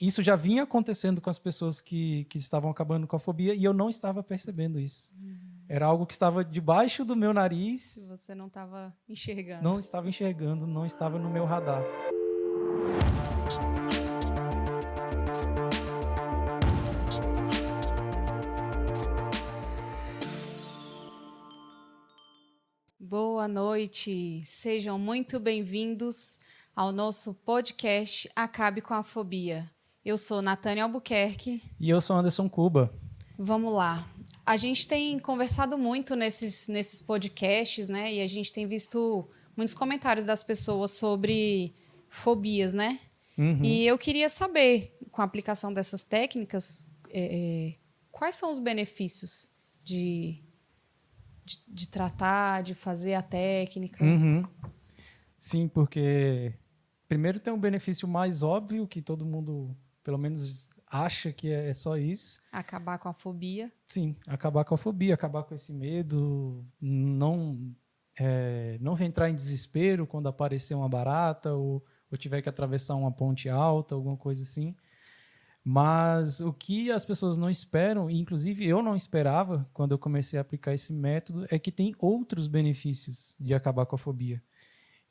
isso já vinha acontecendo com as pessoas que estavam acabando com a fobia e eu não estava percebendo isso. Era algo que estava debaixo do meu nariz. Que você não estava enxergando. Não estava enxergando, não estava no meu radar. Boa noite, sejam muito bem-vindos ao nosso podcast Acabe com a Fobia. Eu sou Natânia Albuquerque. E eu sou Anderson Cuba. Vamos lá. A gente tem conversado muito nesses podcasts, né? E a gente tem visto muitos comentários das pessoas sobre fobias, né? E eu queria saber, com a aplicação dessas técnicas, quais são os benefícios de tratar, de fazer a técnica. Sim, porque primeiro tem um benefício mais óbvio, que todo mundo, pelo menos, acha que é só isso. Acabar com a fobia. Sim, acabar com a fobia, acabar com esse medo, não entrar em desespero quando aparecer uma barata ou tiver que atravessar uma ponte alta, alguma coisa assim. Mas o que as pessoas não esperam, e inclusive eu não esperava quando eu comecei a aplicar esse método, é que tem outros benefícios de acabar com a fobia.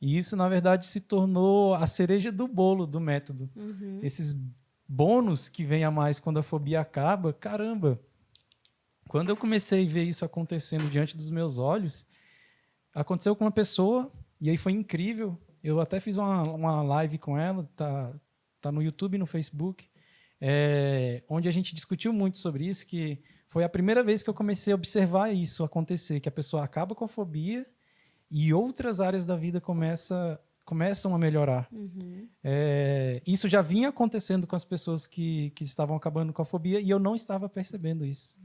E isso, na verdade, se tornou a cereja do bolo do método. Esses bônus que vêm a mais quando a fobia acaba, caramba! Quando eu comecei a ver isso acontecendo diante dos meus olhos, aconteceu com uma pessoa, e aí foi incrível. Eu até fiz uma live com ela, tá no YouTube e no Facebook, onde a gente discutiu muito sobre isso, que foi a primeira vez que eu comecei a observar isso acontecer, que a pessoa acaba com a fobia e outras áreas da vida começam a melhorar. Isso já vinha acontecendo com as pessoas que estavam acabando com a fobia e eu não estava percebendo isso.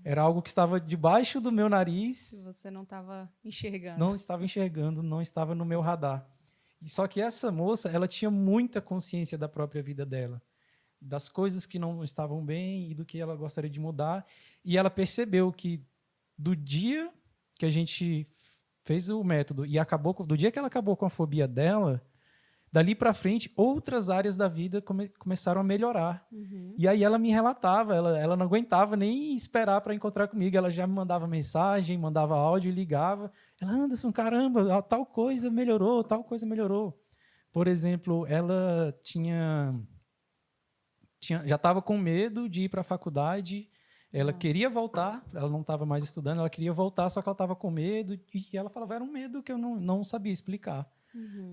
Era algo que estava debaixo do meu nariz. Que você não estava enxergando. Não estava enxergando, não estava no meu radar. Só que essa moça, ela tinha muita consciência da própria vida dela, das coisas que não estavam bem e do que ela gostaria de mudar. E ela percebeu que do dia que a gente fez o método e do dia que ela acabou com a fobia dela, dali para frente, outras áreas da vida começaram a melhorar. E aí ela me relatava, ela não aguentava nem esperar para encontrar comigo. Ela já me mandava mensagem, mandava áudio e ligava. Ela, Anderson, caramba, tal coisa melhorou, tal coisa melhorou. Por exemplo, ela já estava com medo de ir para a faculdade. Ela queria voltar, ela não estava mais estudando, ela queria voltar, só que ela estava com medo. E ela falava, era um medo que eu não sabia explicar.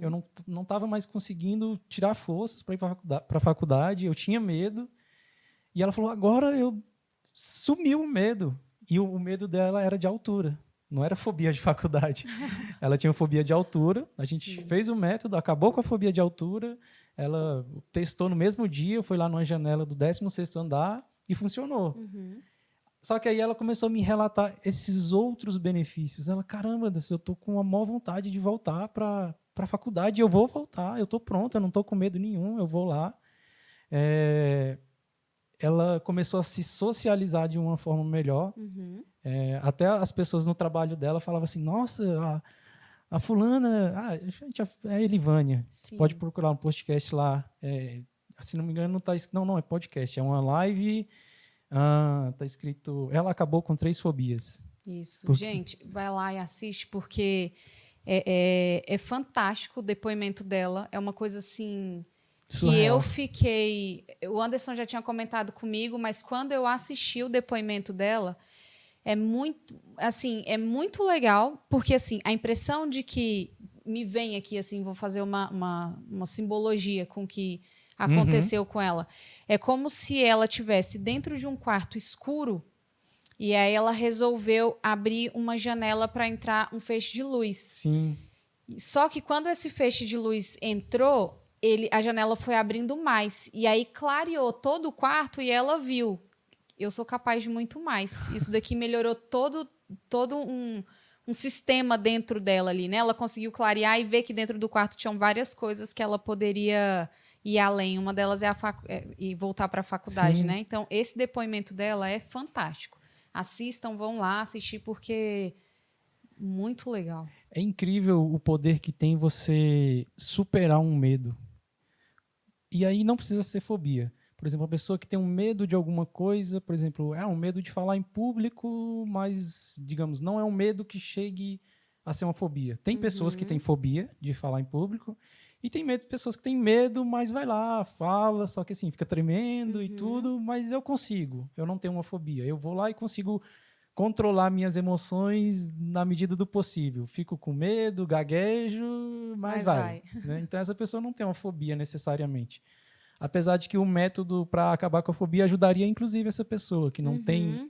Eu não estava mais conseguindo tirar forças para ir para a faculdade, eu tinha medo. E ela falou, agora sumiu o medo. E o medo dela era de altura, não era fobia de faculdade. Ela tinha fobia de altura, a gente fez o método, acabou com a fobia de altura, ela testou no mesmo dia, foi lá numa janela do 16º andar e funcionou. Só que aí ela começou a me relatar esses outros benefícios. Ela, caramba, eu estou com uma maior vontade de voltar para a faculdade, eu vou voltar, eu estou pronta, eu não estou com medo nenhum, eu vou lá. Ela começou a se socializar de uma forma melhor. Até as pessoas no trabalho dela falavam assim, nossa, a fulana, é a Elivânia. Você pode procurar um podcast lá. Se não me engano, não está escrito. Não, é podcast, é uma live. Está escrito, ela acabou com 3 fobias. Isso. Gente, vai lá e assiste, porque é fantástico o depoimento dela. É uma coisa assim Surreal. que eu fiquei. O Anderson já tinha comentado comigo, mas quando eu assisti o depoimento dela, é muito legal, porque assim, a impressão de que me vem aqui, assim, vou fazer uma simbologia com o que aconteceu com ela. É como se ela estivesse dentro de um quarto escuro e aí ela resolveu abrir uma janela para entrar um feixe de luz. Sim. Só que quando esse feixe de luz entrou, a janela foi abrindo mais. E aí clareou todo o quarto e ela viu. Eu sou capaz de muito mais. Isso daqui melhorou todo um sistema dentro dela ali, né? Ela conseguiu clarear e ver que dentro do quarto tinham várias coisas que ela poderia ir além. Uma delas é e voltar para a faculdade, né? Então, esse depoimento dela é fantástico. Assistam, vão lá assistir, porque muito legal. É incrível o poder que tem você superar um medo. E aí não precisa ser fobia. Por exemplo, uma pessoa que tem um medo de alguma coisa, por exemplo, um medo de falar em público, mas, digamos, não é um medo que chegue a ser uma fobia. Tem pessoas que têm fobia de falar em público e tem pessoas que têm medo, mas vai lá, fala, só que assim, fica tremendo e tudo, mas eu consigo, eu não tenho uma fobia. Eu vou lá e consigo controlar minhas emoções na medida do possível. Fico com medo, gaguejo, mas vai. Né? Então, essa pessoa não tem uma fobia necessariamente. Apesar de que o método para acabar com a fobia ajudaria, inclusive, essa pessoa que não tem...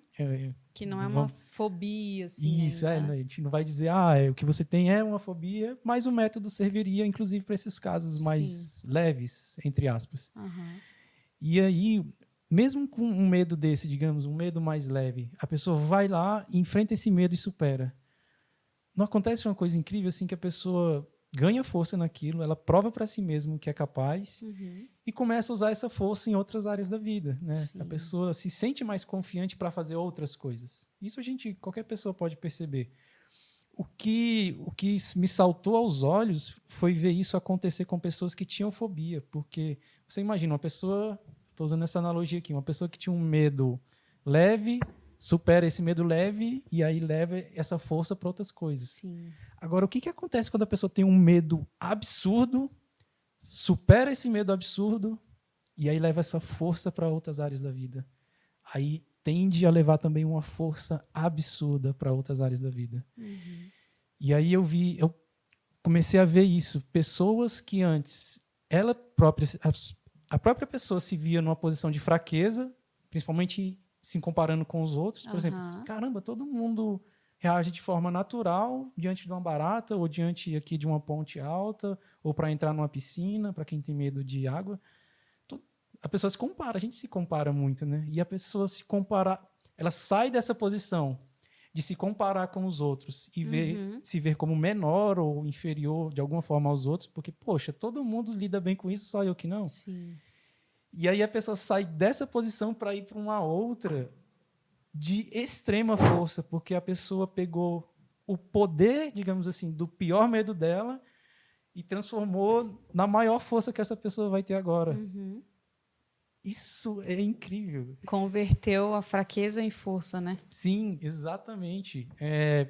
que não é uma fobia, assim. Isso, ainda. A gente não vai dizer, o que você tem é uma fobia, mas o método serviria, inclusive, para esses casos mais leves, entre aspas. E aí, mesmo com um medo desse, digamos, um medo mais leve, a pessoa vai lá, enfrenta esse medo e supera. Não acontece uma coisa incrível assim que a pessoa ganha força naquilo, ela prova para si mesma que é capaz e começa a usar essa força em outras áreas da vida, né? A pessoa se sente mais confiante para fazer outras coisas. Isso qualquer pessoa pode perceber. O que me saltou aos olhos foi ver isso acontecer com pessoas que tinham fobia, porque você imagina uma pessoa, estou usando essa analogia aqui, uma pessoa que tinha um medo leve, supera esse medo leve e aí leva essa força para outras coisas. Sim. Agora, o que acontece quando a pessoa tem um medo absurdo, supera esse medo absurdo e aí leva essa força para outras áreas da vida? Aí tende a levar também uma força absurda para outras áreas da vida. E aí eu comecei a ver isso. Pessoas que antes, a própria pessoa se via numa posição de fraqueza, principalmente se comparando com os outros. Por exemplo, caramba, todo mundo reage de forma natural diante de uma barata ou diante aqui de uma ponte alta ou para entrar numa piscina, para quem tem medo de água. A pessoa se compara, a gente se compara muito, né? E a pessoa ela sai dessa posição de se comparar com os outros e se ver como menor ou inferior de alguma forma aos outros, porque, poxa, todo mundo lida bem com isso, só eu que não. Sim. E aí a pessoa sai dessa posição para ir para uma outra de extrema força, porque a pessoa pegou o poder, digamos assim, do pior medo dela e transformou na maior força que essa pessoa vai ter agora. Isso é incrível. Converteu a fraqueza em força, né? Sim, exatamente.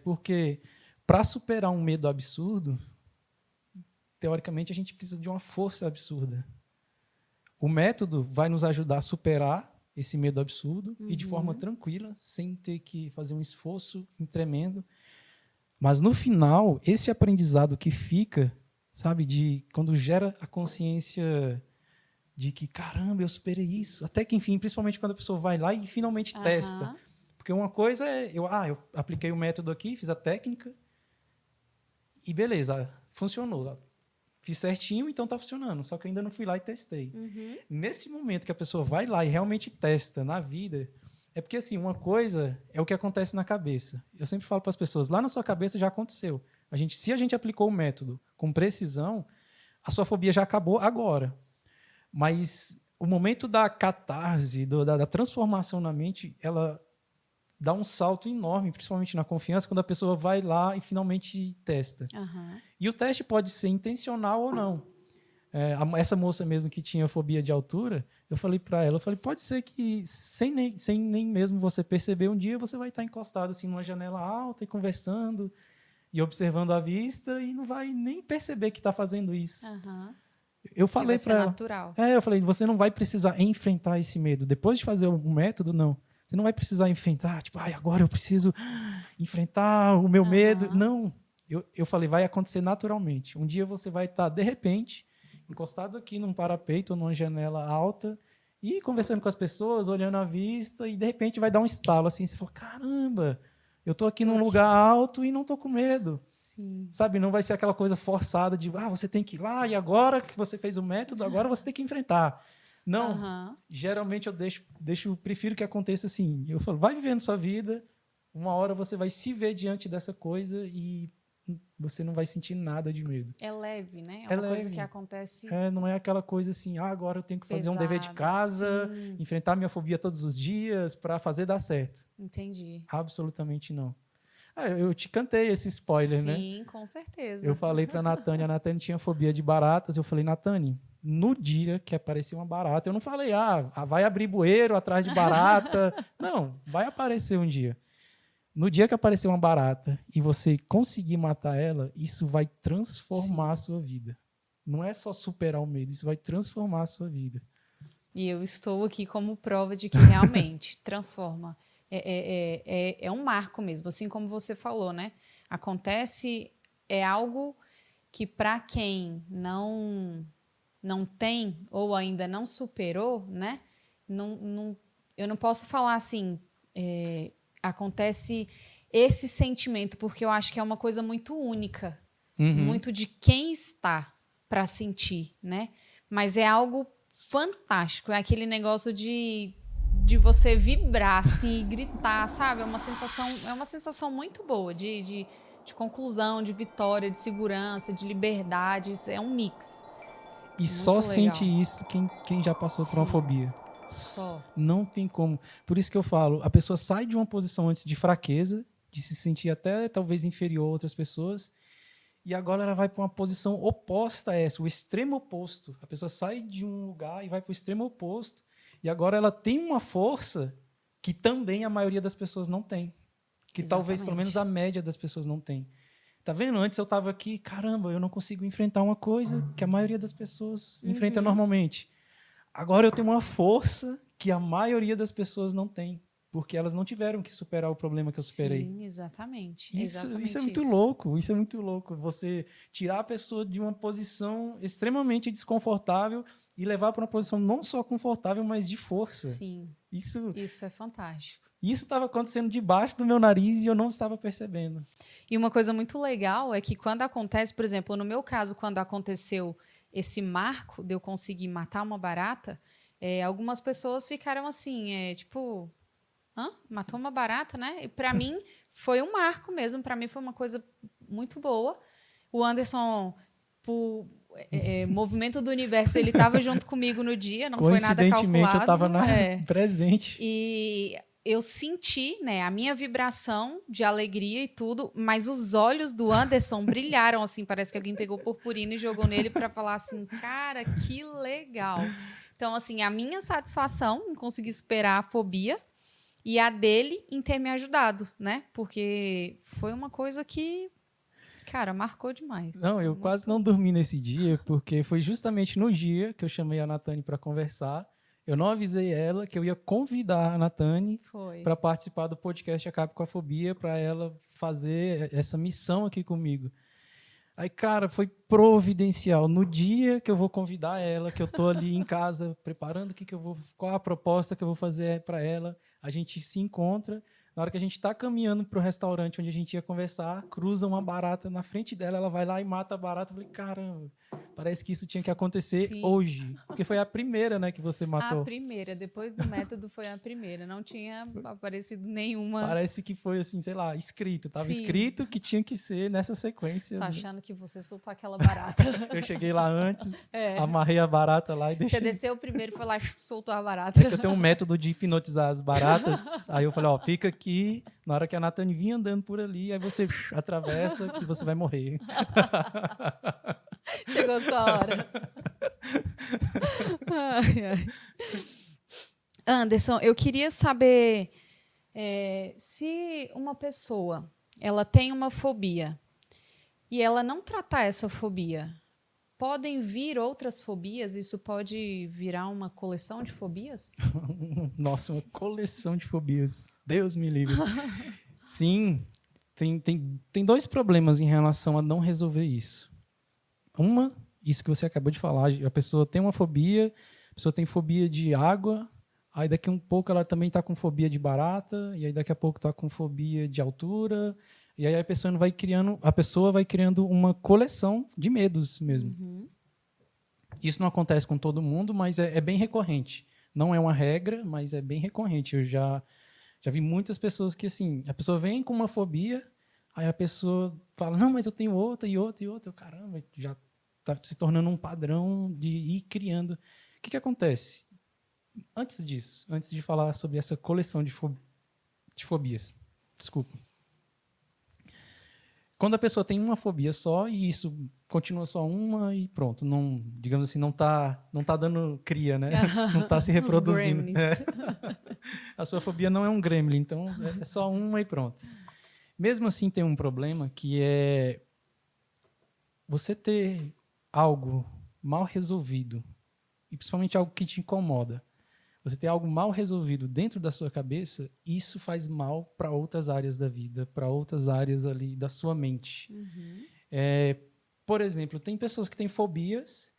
Porque para superar um medo absurdo, teoricamente, a gente precisa de uma força absurda. O método vai nos ajudar a superar esse medo absurdo e de forma tranquila, sem ter que fazer um esforço tremendo. Mas, no final, esse aprendizado que fica, sabe, de quando gera a consciência de que, caramba, eu superei isso. Até que, enfim, principalmente quando a pessoa vai lá e finalmente testa. Porque uma coisa é, eu apliquei o método aqui, fiz a técnica e beleza, funcionou. Fiz certinho, então está funcionando. Só que eu ainda não fui lá e testei. Nesse momento que a pessoa vai lá e realmente testa na vida, é porque, assim, uma coisa é o que acontece na cabeça. Eu sempre falo para as pessoas, lá na sua cabeça já aconteceu. Se a gente aplicou o método com precisão, a sua fobia já acabou agora. Mas o momento da catarse, da transformação na mente, ela dá um salto enorme, principalmente na confiança, quando a pessoa vai lá e finalmente testa. E o teste pode ser intencional ou não. Essa moça mesmo que tinha fobia de altura, eu falei para ela, pode ser que sem nem mesmo você perceber, um dia você vai estar encostado assim, numa janela alta e conversando e observando a vista e não vai nem perceber que está fazendo isso. Eu falei para ela, natural. Eu falei, você não vai precisar enfrentar esse medo. Depois de fazer o método, não. Você não vai precisar enfrentar, tipo, agora eu preciso enfrentar o meu medo. Não. Eu falei, vai acontecer naturalmente. Um dia você vai estar, de repente, encostado aqui num parapeito ou numa janela alta e conversando com as pessoas, olhando a vista e, de repente, vai dar um estalo assim. Você fala, caramba, eu estou aqui num lugar alto e não estou com medo. Sim. Sabe, não vai ser aquela coisa forçada de, você tem que ir lá e agora que você fez o método, agora você tem que enfrentar. Não, geralmente eu prefiro que aconteça assim. Eu falo, vai vivendo sua vida, uma hora você vai se ver diante dessa coisa e você não vai sentir nada de medo. É leve, né? É uma leve. Coisa que acontece... Não é aquela coisa assim, agora eu tenho que fazer um dever de casa, enfrentar minha fobia todos os dias para fazer dar certo. Entendi. Absolutamente não. Eu te cantei esse spoiler, né? Sim, com certeza. Eu falei pra Natânia, a Natânia tinha fobia de baratas, eu falei, Natânia, no dia que aparecer uma barata, eu não falei, vai abrir bueiro atrás de barata. Não, vai aparecer um dia. No dia que aparecer uma barata e você conseguir matar ela, isso vai transformar a sua vida. Não é só superar o medo, isso vai transformar a sua vida. E eu estou aqui como prova de que realmente transforma. É um marco mesmo, assim como você falou, né? Acontece, é algo que para quem não tem ou ainda não superou, né? Eu não posso falar assim, acontece esse sentimento, porque eu acho que é uma coisa muito única, muito de quem está para sentir, né? Mas é algo fantástico, é aquele negócio de você vibrar assim, e gritar, sabe? É uma sensação muito boa de conclusão, de vitória, de segurança, de liberdade. É um mix. E Muito só legal. sente isso quem já passou por uma Sim. fobia. Só. Não tem como. Por isso que eu falo, a pessoa sai de uma posição antes de fraqueza, de se sentir até talvez inferior a outras pessoas, e agora ela vai para uma posição oposta a essa, o extremo oposto. A pessoa sai de um lugar e vai para o extremo oposto, e agora ela tem uma força que também a maioria das pessoas não tem. Que talvez, pelo menos, a média das pessoas não tem. Tá vendo? Antes eu estava aqui, caramba, eu não consigo enfrentar uma coisa que a maioria das pessoas enfrenta normalmente. Agora eu tenho uma força que a maioria das pessoas não tem, porque elas não tiveram que superar o problema que eu superei. Sim, exatamente. Isso é muito louco, isso é muito louco. Você tirar a pessoa de uma posição extremamente desconfortável e levar para uma posição não só confortável, mas de força. Sim, isso é fantástico. Isso estava acontecendo debaixo do meu nariz e eu não estava percebendo. E uma coisa muito legal é que quando acontece, por exemplo, no meu caso, quando aconteceu esse marco de eu conseguir matar uma barata, algumas pessoas ficaram assim, tipo, matou uma barata, né? E para mim foi um marco mesmo, para mim foi uma coisa muito boa. O Anderson, por movimento do universo, ele estava junto comigo no dia, não foi nada calculado. Coincidentemente, eu estava presente. E eu senti, né, a minha vibração de alegria e tudo, mas os olhos do Anderson brilharam, assim, parece que alguém pegou purpurina e jogou nele para falar assim, cara, que legal. Então, assim, a minha satisfação em conseguir superar a fobia e a dele em ter me ajudado, né? Porque foi uma coisa que, cara, marcou demais. Não, eu quase não dormi nesse dia, porque foi justamente no dia que eu chamei a Natane para conversar. Eu não avisei ela que eu ia convidar a Natane para participar do podcast Acabe com a Fobia, para ela fazer essa missão aqui comigo. Aí, cara, foi providencial. No dia que eu vou convidar ela, que eu tô ali em casa preparando qual a proposta que eu vou fazer para ela, a gente se encontra. Na hora que a gente está caminhando para o restaurante onde a gente ia conversar, cruza uma barata na frente dela, ela vai lá e mata a barata. Eu falei, caramba, parece que isso tinha que acontecer hoje. Porque foi a primeira, né, que você matou. A primeira, depois do método foi a primeira. Não tinha aparecido nenhuma. Parece que foi assim, sei lá, escrito. Tava escrito que tinha que ser nessa sequência. Tá achando que você soltou aquela barata. Eu cheguei lá antes, amarrei a barata lá e deixei. Você desceu primeiro, foi lá e soltou a barata. É que eu tenho um método de hipnotizar as baratas. Aí eu falei, ó, fica aqui. Na hora que a Natane vinha andando por ali, aí você atravessa que você vai morrer. Chegou a sua hora. Ai, ai. Anderson, eu queria saber se uma pessoa ela tem uma fobia e ela não tratar essa fobia, podem vir outras fobias? Isso pode virar uma coleção de fobias? Nossa, uma coleção de fobias. Deus me livre. Sim, tem dois problemas em relação a não resolver isso. Uma, isso que você acabou de falar, a pessoa tem uma fobia, a pessoa tem fobia de água, aí daqui um pouco ela também está com fobia de barata, e aí daqui a pouco está com fobia de altura, e aí a pessoa vai criando uma coleção de medos mesmo. Uhum. Isso não acontece com todo mundo, mas é bem recorrente. Não é uma regra, mas é bem recorrente. Eu já vi muitas pessoas que, assim, a pessoa vem com uma fobia, aí a pessoa fala, não, mas eu tenho outra e outra e outra. Caramba, já está se tornando um padrão de ir criando. O que acontece? Antes disso, antes de falar sobre essa coleção de fobias, desculpa. Quando a pessoa tem uma fobia só e isso continua só uma e pronto, não, digamos assim, não tá dando cria, né? Não está se reproduzindo. A sua fobia não é um gremlin, então é só uma e pronto. Mesmo assim, tem um problema que é você ter algo mal resolvido, e principalmente algo que te incomoda. Você ter algo mal resolvido dentro da sua cabeça, isso faz mal para outras áreas da vida, para outras áreas ali da sua mente. Por exemplo, tem pessoas que têm fobias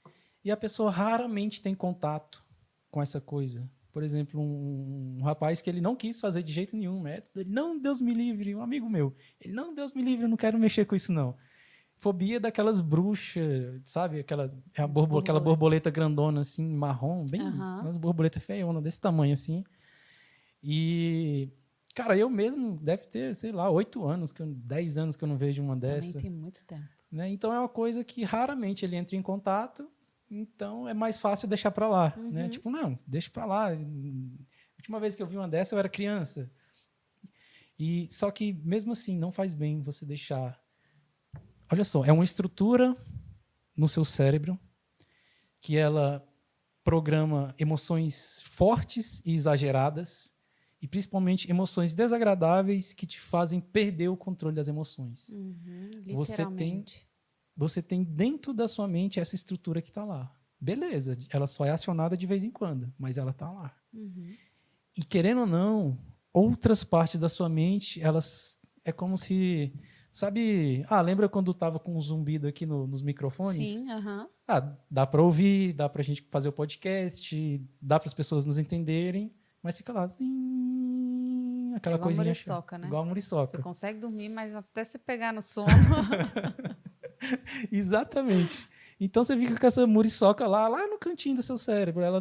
e a pessoa raramente tem contato com essa coisa. Por exemplo, um rapaz que ele não quis fazer de jeito nenhum método, ele, não, Deus me livre, um amigo meu, ele, não, Deus me livre, eu não quero mexer com isso, não. Fobia daquelas bruxas, sabe? Aquela borboleta grandona, assim, marrom, bem, umas borboletas feiona, desse tamanho, assim. E, cara, eu mesmo deve ter, sei lá, 8 anos, 10 anos que eu não vejo uma dessa. Também tem muito tempo. Né? Então, é uma coisa que raramente ele entra em contato, então é mais fácil deixar para lá. Né? Tipo, não, deixa para lá. A última vez que eu vi uma dessa, eu era criança. E, só que, mesmo assim, não faz bem você deixar. Olha só, é uma estrutura no seu cérebro que ela programa emoções fortes e exageradas e principalmente emoções desagradáveis que te fazem perder o controle das emoções. Você tem dentro da sua mente essa estrutura que está lá. Beleza, ela só é acionada de vez em quando, mas ela está lá. E querendo ou não, outras partes da sua mente, elas é como se... Sabe, lembra quando estava com um zumbido aqui nos microfones? Sim, dá para ouvir, dá para a gente fazer o podcast, dá para as pessoas nos entenderem, mas fica lá, assim, aquela igual coisinha... muriçoca, né? Igual a muriçoca. Você consegue dormir, mas até você pegar no sono... Exatamente. Então você fica com essa muriçoca lá no cantinho do seu cérebro, ela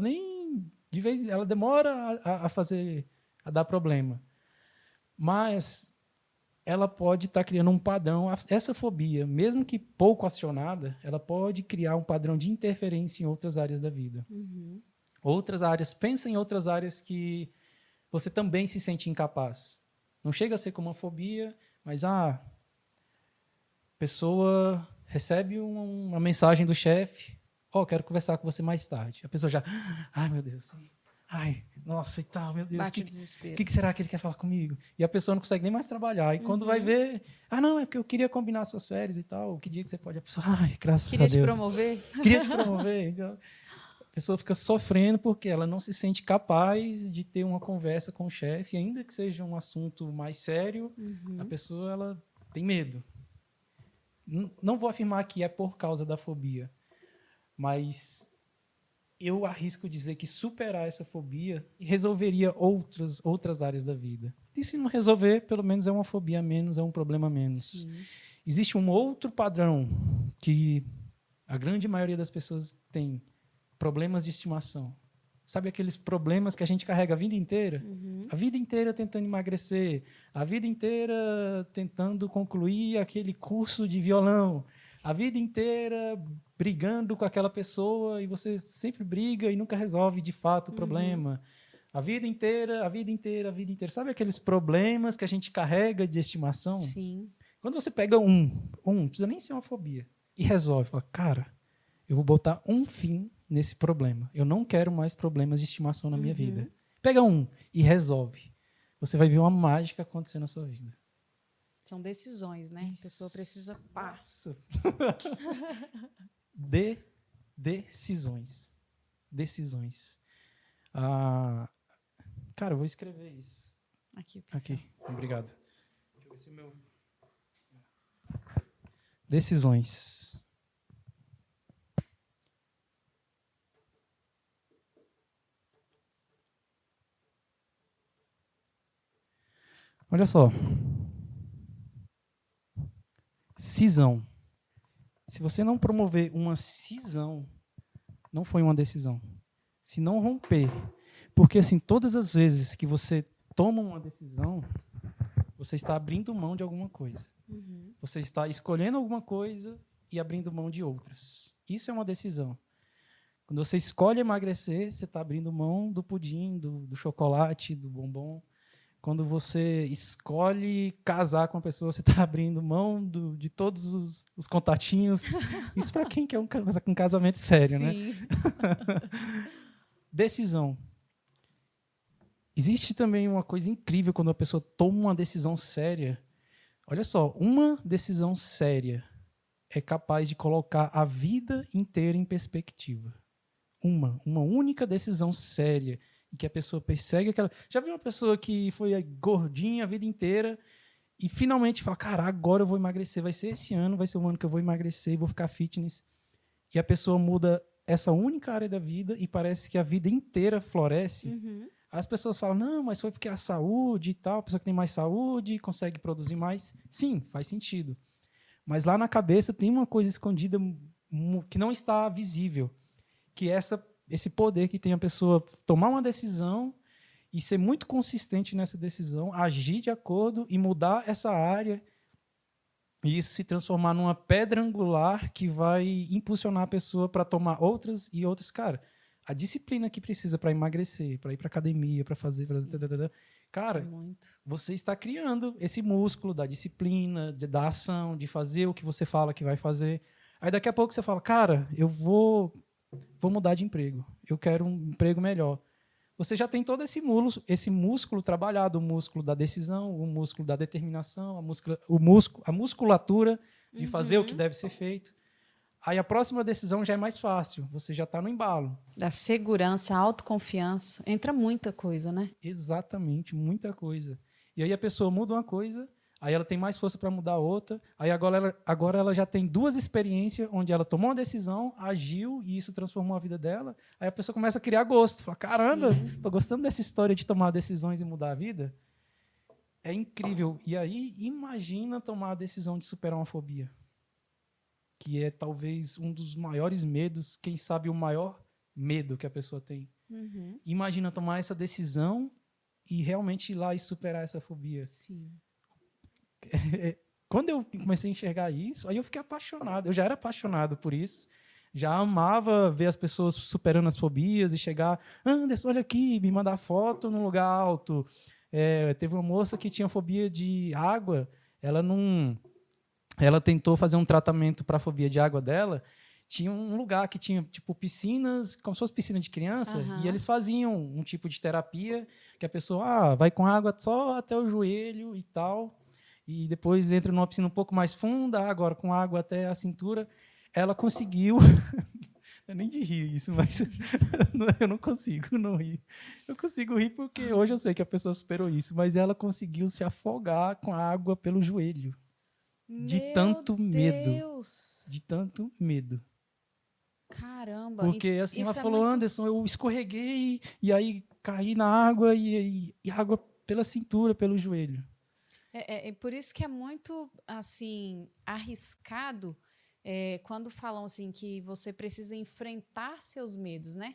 ela demora a dar problema. Mas... ela pode estar criando um padrão. Essa fobia, mesmo que pouco acionada, ela pode criar um padrão de interferência em outras áreas da vida. Outras áreas. Pensa em outras áreas que você também se sente incapaz. Não chega a ser como uma fobia, mas a pessoa recebe uma mensagem do chefe, quero conversar com você mais tarde. A pessoa já, ai, meu Deus, ai, nossa, e tal, meu Deus, o que será que ele quer falar comigo? E a pessoa não consegue nem mais trabalhar. E quando vai ver, não, é porque eu queria combinar suas férias e tal, que dia que você pode? A pessoa, ai, graças a Deus. Queria te promover? Queria te promover. Então, a pessoa fica sofrendo porque ela não se sente capaz de ter uma conversa com o chefe, ainda que seja um assunto mais sério, a pessoa ela tem medo. Não vou afirmar que é por causa da fobia, mas... eu arrisco dizer que superar essa fobia resolveria outras áreas da vida. E se não resolver, pelo menos é uma fobia a menos, é um problema a menos. Existe um outro padrão que a grande maioria das pessoas tem, problemas de estimação. Sabe aqueles problemas que a gente carrega a vida inteira? A vida inteira tentando emagrecer, a vida inteira tentando concluir aquele curso de violão, a vida inteira brigando com aquela pessoa e você sempre briga e nunca resolve de fato o problema. A vida inteira. Sabe aqueles problemas que a gente carrega de estimação? Sim. Quando você pega não precisa nem ser uma fobia, e resolve, fala, cara, eu vou botar um fim nesse problema. Eu não quero mais problemas de estimação na minha vida. Pega e resolve. Você vai ver uma mágica acontecer na sua vida. São decisões, né? A pessoa precisa passar. Decisões. Cara, eu vou escrever isso. Aqui. Obrigado. Deixa eu ver se o meu... Decisões. Olha só. Cisão. Se você não promover uma cisão, não foi uma decisão. Se não romper. Porque, assim, todas as vezes que você toma uma decisão, você está abrindo mão de alguma coisa. Você está escolhendo alguma coisa e abrindo mão de outras. Isso é uma decisão. Quando você escolhe emagrecer, você está abrindo mão do pudim, do chocolate, do bombom. Quando você escolhe casar com a pessoa, você está abrindo mão de todos os contatinhos. Isso para quem quer um casamento sério, né? Sim. Decisão. Existe também uma coisa incrível quando a pessoa toma uma decisão séria. Olha só, uma decisão séria é capaz de colocar a vida inteira em perspectiva. Uma única decisão séria e que a pessoa persegue aquela... Já viu uma pessoa que foi gordinha a vida inteira e finalmente fala, cara, agora eu vou emagrecer, vai ser esse ano, vai ser o ano que eu vou emagrecer e vou ficar fitness. E a pessoa muda essa única área da vida e parece que a vida inteira floresce. Uhum. As pessoas falam, não, mas foi porque a saúde e tal, a pessoa que tem mais saúde consegue produzir mais. Sim, faz sentido. Mas lá na cabeça tem uma coisa escondida que não está visível, que é esse poder que tem a pessoa tomar uma decisão e ser muito consistente nessa decisão, agir de acordo e mudar essa área e isso se transformar numa pedra angular que vai impulsionar a pessoa para tomar outras e outras. Cara, a disciplina que precisa para emagrecer, para ir para academia, para fazer... Cara, você está criando esse músculo da disciplina, da ação, de fazer o que você fala que vai fazer. Aí daqui a pouco você fala, cara, eu vou mudar de emprego. Eu quero um emprego melhor. Você já tem todo esse músculo trabalhado, o músculo da decisão, o músculo da determinação, a musculatura de fazer o que deve ser feito. Aí a próxima decisão já é mais fácil, você já está no embalo. Da segurança, autoconfiança, entra muita coisa, né? Exatamente, muita coisa. E aí a pessoa muda uma coisa, aí ela tem mais força para mudar outra, aí agora ela já tem duas experiências onde ela tomou uma decisão, agiu e isso transformou a vida dela. Aí a pessoa começa a criar gosto, fala, caramba, estou gostando dessa história de tomar decisões e mudar a vida. É incrível. E aí imagina tomar a decisão de superar uma fobia, que é talvez um dos maiores medos, quem sabe o maior medo que a pessoa tem. Uhum. Imagina tomar essa decisão e realmente ir lá e superar essa fobia. Sim. Quando eu comecei a enxergar isso, aí eu fiquei apaixonado. Eu já era apaixonado por isso. Já amava ver as pessoas superando as fobias e chegar, Anderson, olha aqui, me mandar foto num lugar alto. Teve uma moça que tinha fobia de água, ela tentou fazer um tratamento para a fobia de água dela. Tinha um lugar que tinha tipo piscinas, como se fosse piscina de criança, e eles faziam um tipo de terapia que a pessoa vai com água só até o joelho e tal, e depois entra numa piscina um pouco mais funda, agora com água até a cintura. Ela conseguiu... Eu nem de rir isso, mas eu não consigo não rir. Eu consigo rir porque hoje eu sei que a pessoa superou isso, mas ela conseguiu se afogar com a água pelo joelho. De tanto medo. De tanto medo. Caramba. Porque assim ela falou, Anderson, eu escorreguei e aí caí na água e água pela cintura, pelo joelho. É por isso que é muito assim arriscado quando falam assim que você precisa enfrentar seus medos, né?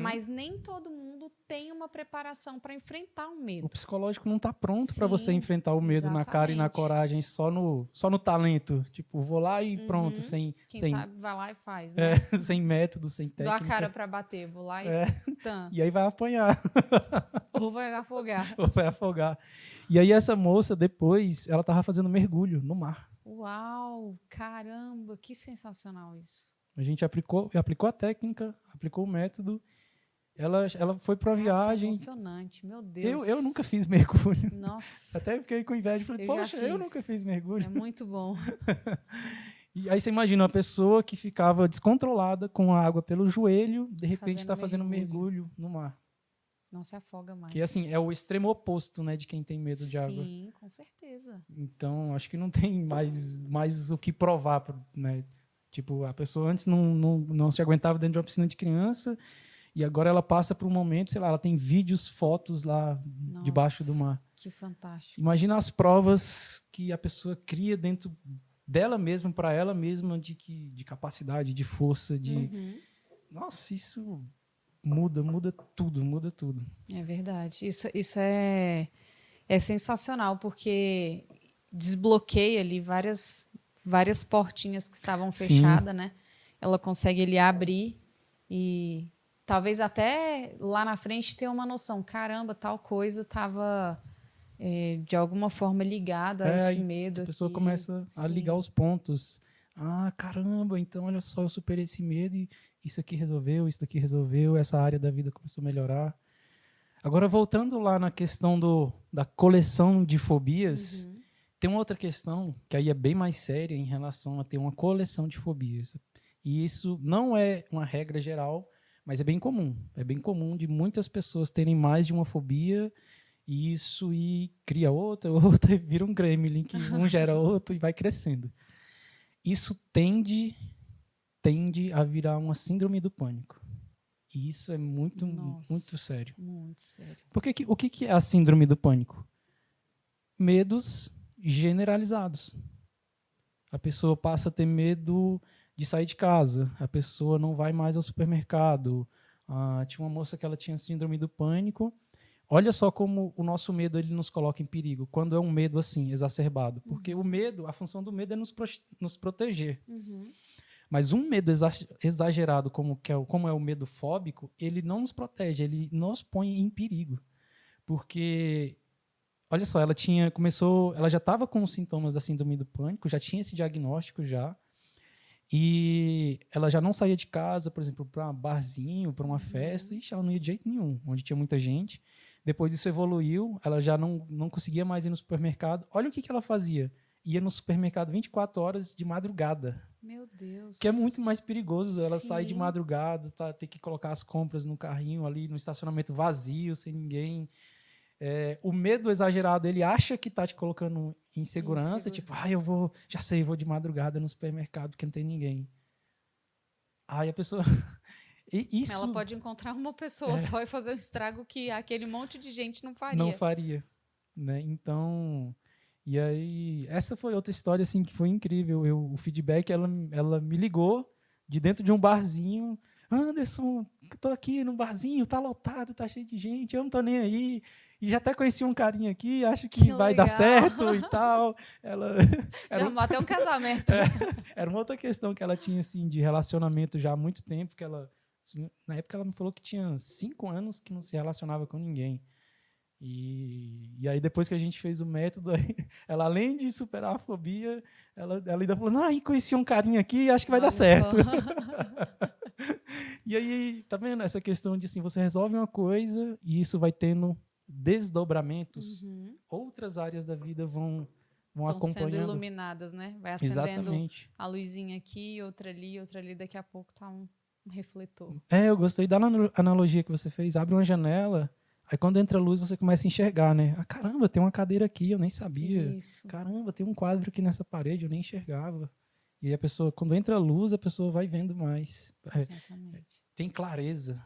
Mas nem todo mundo tem uma preparação para enfrentar um medo. O psicológico não está pronto para você enfrentar o medo na cara e na coragem, só no talento. Tipo, vou lá e pronto, Quem sabe vai lá e faz, né? Sem método, sem técnica. Dou a cara para bater, vou lá e... E aí vai apanhar. Ou vai afogar. Ou vai afogar. E aí essa moça, depois, ela estava fazendo mergulho no mar. Uau, caramba, que sensacional isso. A gente aplicou a técnica, aplicou o método. Ela foi para uma viagem. Isso é emocionante, meu Deus. Eu nunca fiz mergulho. Nossa. Até fiquei com inveja. Falei, poxa, eu nunca fiz mergulho. É muito bom. E aí você imagina uma pessoa que ficava descontrolada com a água pelo joelho, de repente está fazendo mergulho no mar. Não se afoga mais. Que assim, é o extremo oposto, né, de quem tem medo de água. Sim, com certeza. Então, acho que não tem mais o que provar, né? Tipo, a pessoa antes não se aguentava dentro de uma piscina de criança e agora ela passa por um momento, sei lá, ela tem vídeos, fotos lá debaixo do mar. Que fantástico. Imagina as provas que a pessoa cria dentro dela mesma, para ela mesma, de capacidade, de força, Nossa, isso muda tudo. É verdade. Isso é sensacional, porque desbloqueia ali várias portinhas que estavam fechadas, né? Ela consegue ali abrir e talvez até lá na frente ter uma noção. Caramba, tal coisa estava de alguma forma ligada a esse medo. A pessoa aqui. começa a ligar os pontos. Ah, caramba, então olha só, eu superei esse medo e isso aqui resolveu, isso daqui resolveu, essa área da vida começou a melhorar. Agora, voltando lá na questão da coleção de fobias, tem uma outra questão que aí é bem mais séria em relação a ter uma coleção de fobias. E isso não é uma regra geral, mas é bem comum. É bem comum de muitas pessoas terem mais de uma fobia e isso cria outra, outra, e vira um gremlin, que um gera outro e vai crescendo. Isso tende a virar uma síndrome do pânico. E isso é muito sério. Muito sério. Porque o que é a síndrome do pânico? Medos generalizados. A pessoa passa a ter medo de sair de casa. A pessoa não vai mais ao supermercado. Tinha uma moça que ela tinha síndrome do pânico. Olha só como o nosso medo ele nos coloca em perigo. Quando é um medo assim, exacerbado. Porque o medo, a função do medo é nos proteger. Mas um medo exagerado, como é o medo fóbico, ele não nos protege, ele nos põe em perigo. Porque, olha só, ela já estava com os sintomas da síndrome do pânico, já tinha esse diagnóstico já, e ela já não saía de casa, por exemplo, para um barzinho, para uma festa, e ela não ia de jeito nenhum, onde tinha muita gente. Depois isso evoluiu, ela já não conseguia mais ir no supermercado. Olha o que ela fazia. Ia no supermercado 24 horas de madrugada. Meu Deus. Que é muito mais perigoso. Ela sair de madrugada, ter que colocar as compras no carrinho ali, no estacionamento vazio, sem ninguém. O medo exagerado, ele acha que está te colocando em segurança. Tipo, eu vou de madrugada no supermercado porque não tem ninguém. Aí a pessoa... Ela pode encontrar uma pessoa só e fazer um estrago que aquele monte de gente não faria. Não faria. Né? Então... E aí, essa foi outra história assim, que foi incrível. O feedback, ela me ligou de dentro de um barzinho. Anderson, estou aqui no barzinho, tá lotado, tá cheio de gente, eu não estou nem aí. E já até conheci um carinha aqui, acho que vai dar certo e tal. Já arrumou até um casamento. Era uma outra questão que ela tinha assim, de relacionamento já há muito tempo. Que ela, assim, na época ela me falou que tinha 5 anos que não se relacionava com ninguém. E aí, depois que a gente fez o método, ela, além de superar a fobia, ela ainda falou, conheci um carinha aqui, acho que vai dar certo. E aí, tá vendo? Essa questão de assim, você resolve uma coisa e isso vai tendo desdobramentos. Outras áreas da vida vão acompanhando. Sendo iluminadas, né? Vai acendendo a luzinha aqui, outra ali, daqui a pouco tá um refletor. Eu gostei da analogia que você fez. Abre uma janela... Aí quando entra a luz, você começa a enxergar, né? Caramba, tem uma cadeira aqui, eu nem sabia. Isso. Caramba, tem um quadro aqui nessa parede, eu nem enxergava. E aí a pessoa, quando entra a luz, a pessoa vai vendo mais. Exatamente. Tem clareza.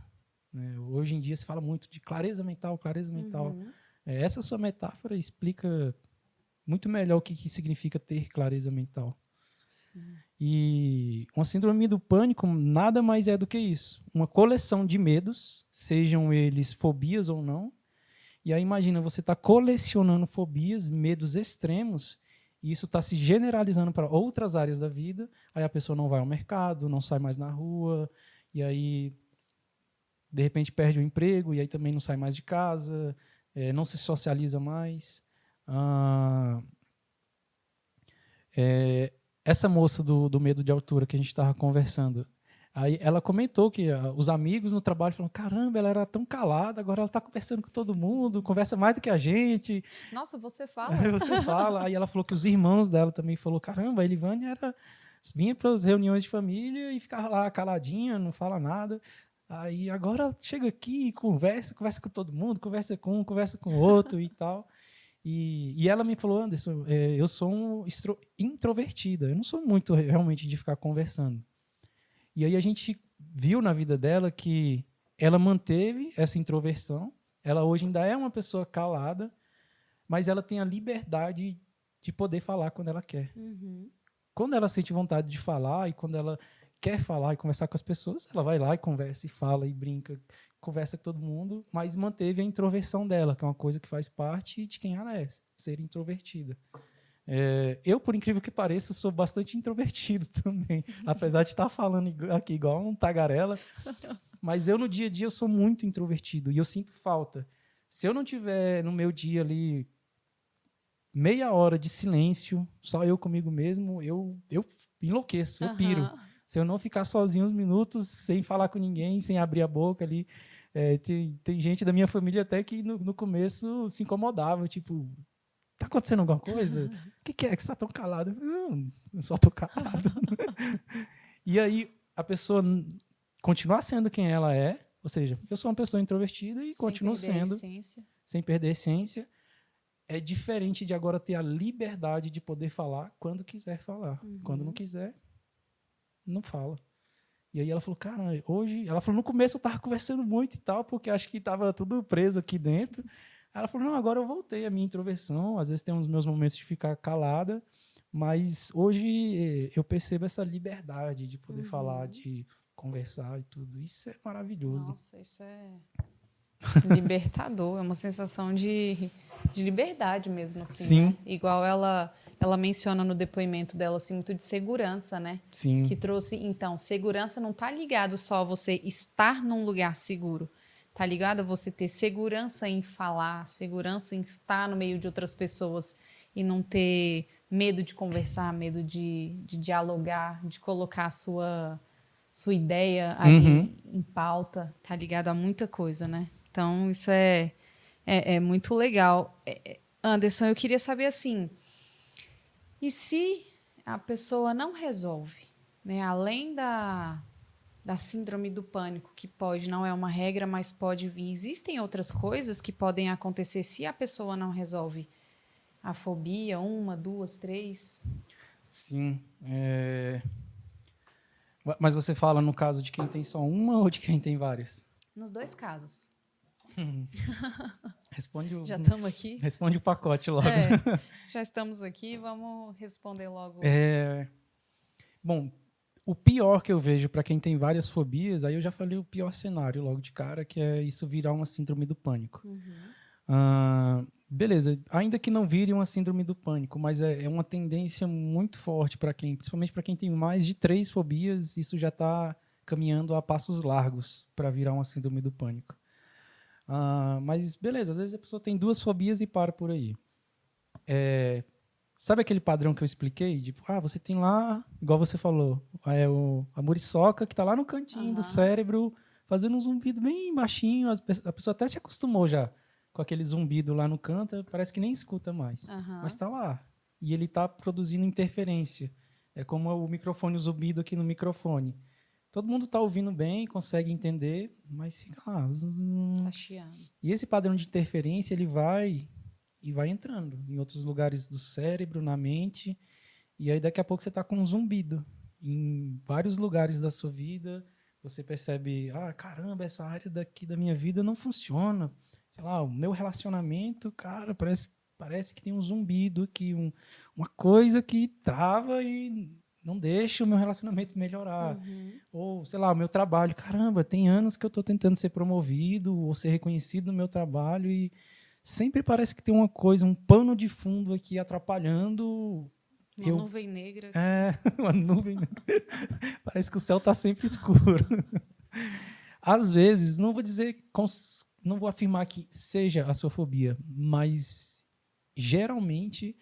Né? Hoje em dia se fala muito de clareza mental, clareza mental. Essa sua metáfora explica muito melhor o que significa ter clareza mental. Sim. E uma síndrome do pânico nada mais é do que isso. Uma coleção de medos, sejam eles fobias ou não. E aí imagina, você está colecionando fobias, medos extremos, e isso está se generalizando para outras áreas da vida. Aí a pessoa não vai ao mercado, não sai mais na rua, e aí de repente perde o emprego, e aí também não sai mais de casa, não se socializa mais. Essa moça do medo de altura que a gente estava conversando, aí ela comentou que os amigos no trabalho falaram, caramba, ela era tão calada, agora ela está conversando com todo mundo, conversa mais do que a gente. Nossa, você fala? Você fala. Aí ela falou que os irmãos dela também falaram, caramba, a Elivânia vinha para as reuniões de família e ficava lá caladinha, não fala nada. Aí agora chega aqui e conversa com todo mundo, conversa com um, conversa com o outro e tal. E ela me falou, Anderson, eu sou introvertida, eu não sou muito realmente de ficar conversando. E aí a gente viu na vida dela que ela manteve essa introversão, ela hoje ainda é uma pessoa calada, mas ela tem a liberdade de poder falar quando ela quer. Quando ela sente vontade de falar e quando ela quer falar e conversar com as pessoas, ela vai lá e conversa e fala e brinca, conversa com todo mundo, mas manteve a introversão dela, que é uma coisa que faz parte de quem ela é, ser introvertida. Eu, por incrível que pareça, sou bastante introvertido também, apesar de estar falando aqui igual um tagarela, mas eu no dia a dia eu sou muito introvertido e eu sinto falta. Se eu não tiver no meu dia ali meia hora de silêncio, só eu comigo mesmo, eu enlouqueço, eu piro. Se eu não ficar sozinho uns minutos, sem falar com ninguém, sem abrir a boca ali. Tem gente da minha família até que no começo se incomodava, tipo, tá acontecendo alguma coisa? O que é que você está tão calado? Eu só tô calado. E aí a pessoa continuar sendo quem ela é, ou seja, eu sou uma pessoa introvertida e continuo sendo, sem perder a essência. É diferente de agora ter a liberdade de poder falar quando quiser falar. Quando não quiser, não fala. E aí ela falou, cara, hoje... Ela falou, no começo eu estava conversando muito e tal, porque acho que estava tudo preso aqui dentro. Aí ela falou, não, agora eu voltei à minha introversão. Às vezes tem uns meus momentos de ficar calada, mas hoje eu percebo essa liberdade de poder falar, de conversar e tudo. Isso é maravilhoso. Nossa, isso é libertador. É uma sensação de liberdade mesmo, assim. Sim. Né? Igual ela menciona no depoimento dela, assim, muito de segurança, né? Sim. Que trouxe, então, segurança não está ligado só a você estar num lugar seguro. Está ligado a você ter segurança em falar, segurança em estar no meio de outras pessoas e não ter medo de conversar, medo de dialogar, de colocar a sua ideia ali em pauta. Está ligado a muita coisa, né? Então, isso é muito legal. Anderson, eu queria saber assim, e se a pessoa não resolve, né? Além da síndrome do pânico, que não é uma regra, mas pode vir, existem outras coisas que podem acontecer se a pessoa não resolve a fobia, 1, 2, 3? Sim. Mas você fala no caso de quem tem só uma ou de quem tem várias? Nos dois casos. Já estamos aqui? Responde o pacote logo. Já estamos aqui, vamos responder logo. Bom, o pior que eu vejo para quem tem várias fobias, aí eu já falei o pior cenário logo de cara, que é isso virar uma síndrome do pânico. Beleza, ainda que não vire uma síndrome do pânico, mas é uma tendência muito forte para quem, principalmente para quem tem mais de 3 fobias, isso já está caminhando a passos largos para virar uma síndrome do pânico. Mas beleza, às vezes a pessoa tem 2 fobias e para por aí. Sabe aquele padrão que eu expliquei? Tipo, você tem lá, igual você falou, a muriçoca que está lá no cantinho do cérebro, fazendo um zumbido bem baixinho. A pessoa até se acostumou já com aquele zumbido lá no canto, parece que nem escuta mais. Mas está lá. E ele está produzindo interferência. É como o microfone, o zumbido aqui no microfone. Todo mundo está ouvindo bem, consegue entender, mas fica lá. Tá chiando. E esse padrão de interferência, ele vai entrando em outros lugares do cérebro, na mente, e aí daqui a pouco você está com um zumbido. Em vários lugares da sua vida, você percebe, caramba, essa área daqui da minha vida não funciona. Sei lá, o meu relacionamento, cara, parece que tem um zumbido aqui, uma coisa que trava e não deixa o meu relacionamento melhorar. Ou, sei lá, o meu trabalho, caramba, tem anos que eu estou tentando ser promovido ou ser reconhecido no meu trabalho e sempre parece que tem uma coisa, um pano de fundo aqui atrapalhando. Uma nuvem negra. Uma nuvem negra. Parece que o céu está sempre escuro. Às vezes, não vou afirmar que seja a sua fobia, mas geralmente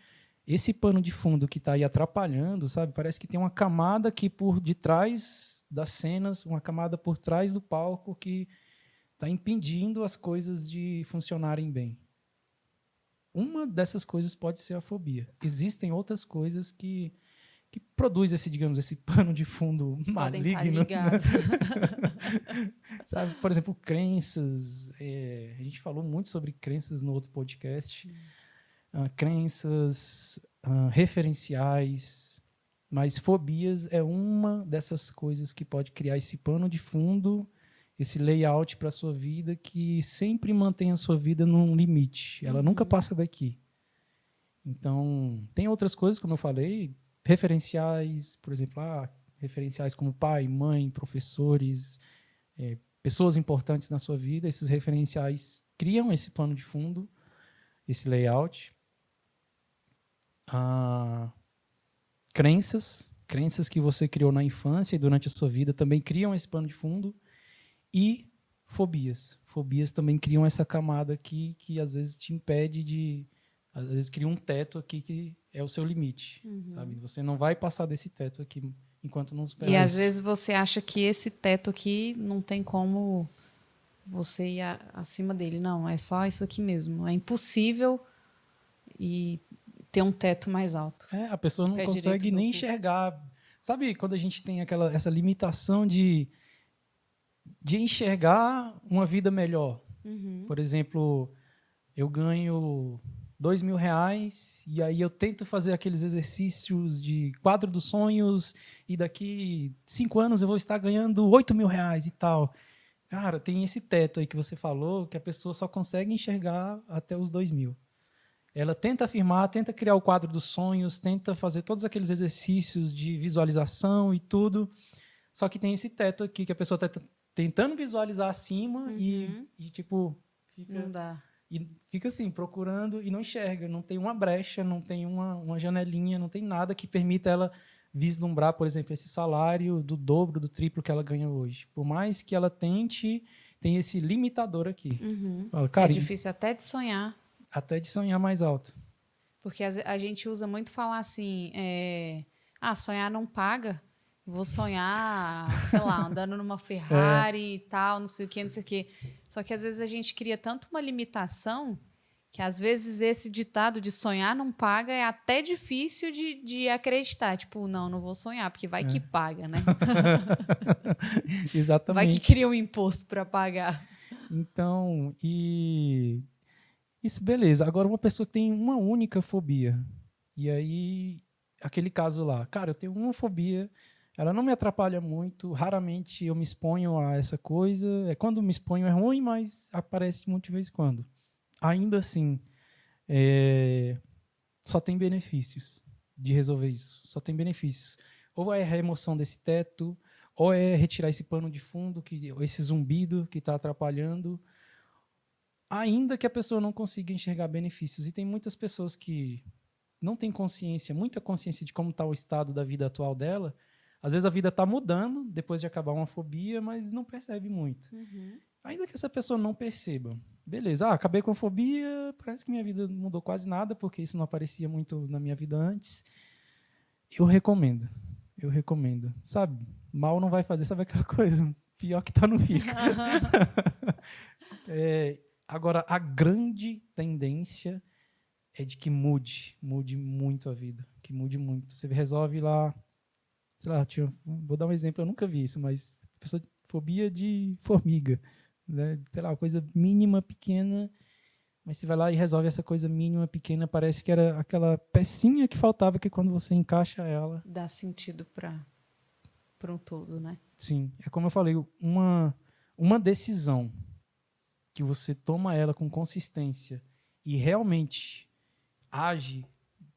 esse pano de fundo que está aí atrapalhando, sabe? Parece que tem uma camada aqui por detrás das cenas, uma camada por trás do palco que está impedindo as coisas de funcionarem bem. Uma dessas coisas pode ser a fobia. Existem outras coisas que produzem esse pano de fundo maligno. Podem estar ligados. Sabe? Por exemplo, crenças. A gente falou muito sobre crenças no outro podcast. Crenças referenciais. Mas fobias é uma dessas coisas que pode criar esse pano de fundo, esse layout para a sua vida que sempre mantém a sua vida num limite. Ela nunca passa daqui. Então, tem outras coisas, como eu falei, referenciais, por exemplo, referenciais como pai, mãe, professores, pessoas importantes na sua vida. Esses referenciais criam esse pano de fundo, esse layout. Crenças que você criou na infância e durante a sua vida também criam esse pano de fundo. E fobias. Fobias também criam essa camada aqui que às vezes te impede de Às vezes cria um teto aqui que é o seu limite, sabe? Você não vai passar desse teto aqui enquanto não superar E às isso. vezes você acha que esse teto aqui não tem como você ir acima dele. Não, é só isso aqui mesmo. É impossível e ter um teto mais alto. A pessoa não Pé direito consegue do nem cu. enxergar. Sabe quando a gente tem essa limitação de enxergar uma vida melhor? Por exemplo, eu ganho R$ 2.000 e aí eu tento fazer aqueles exercícios de quadro dos sonhos e daqui 5 anos eu vou estar ganhando R$ 8.000 e tal. Cara, tem esse teto aí que você falou que a pessoa só consegue enxergar até os 2.000. Ela tenta afirmar, tenta criar o quadro dos sonhos, tenta fazer todos aqueles exercícios de visualização e tudo, só que tem esse teto aqui que a pessoa está tentando visualizar acima e tipo, Não dá. fica assim, procurando e não enxerga, não tem uma brecha, não tem uma janelinha, não tem nada que permita ela vislumbrar, por exemplo, esse salário do dobro, do triplo que ela ganha hoje. Por mais que ela tente, tem esse limitador aqui. Fala, É cara, difícil até de sonhar. até de sonhar mais alto. Porque a gente usa muito falar assim, sonhar não paga. Vou sonhar, sei lá, andando numa Ferrari e tal, não sei o quê, não sei o quê. Só que às vezes a gente cria tanto uma limitação que às vezes esse ditado de sonhar não paga é até difícil de acreditar. Tipo, não vou sonhar, porque vai que paga, né? Vai que Exatamente. cria um imposto para pagar. Então, isso, beleza. Agora, uma pessoa que tem uma única fobia. E aí, aquele caso lá. Cara, eu tenho uma fobia, ela não me atrapalha muito, raramente eu me exponho a essa coisa. Quando me exponho é ruim, mas aparece muito de vez em quando. Ainda assim, só tem benefícios de resolver isso. Só tem benefícios. Ou é a remoção desse teto, ou é retirar esse pano de fundo, esse zumbido que está atrapalhando, ainda que a pessoa não consiga enxergar benefícios. E tem muitas pessoas que não têm consciência, muita consciência de como está o estado da vida atual dela. Às vezes a vida está mudando depois de acabar uma fobia, mas não percebe muito. Ainda que essa pessoa não perceba. Beleza, acabei com a fobia, parece que minha vida não mudou quase nada, porque isso não aparecia muito na minha vida antes. Eu recomendo. Sabe, mal não vai fazer, sabe aquela coisa? Pior que tá, não fica. Agora, a grande tendência é de que mude muito a vida, que mude muito. Você resolve lá, sei lá, vou dar um exemplo, eu nunca vi isso, mas a pessoa tem fobia de formiga, né? Sei lá, uma coisa mínima, pequena, mas você vai lá e resolve essa coisa mínima, pequena, parece que era aquela pecinha que faltava que quando você encaixa ela... Dá sentido para um todo, né? Sim, é como eu falei, uma decisão que você toma ela com consistência e realmente age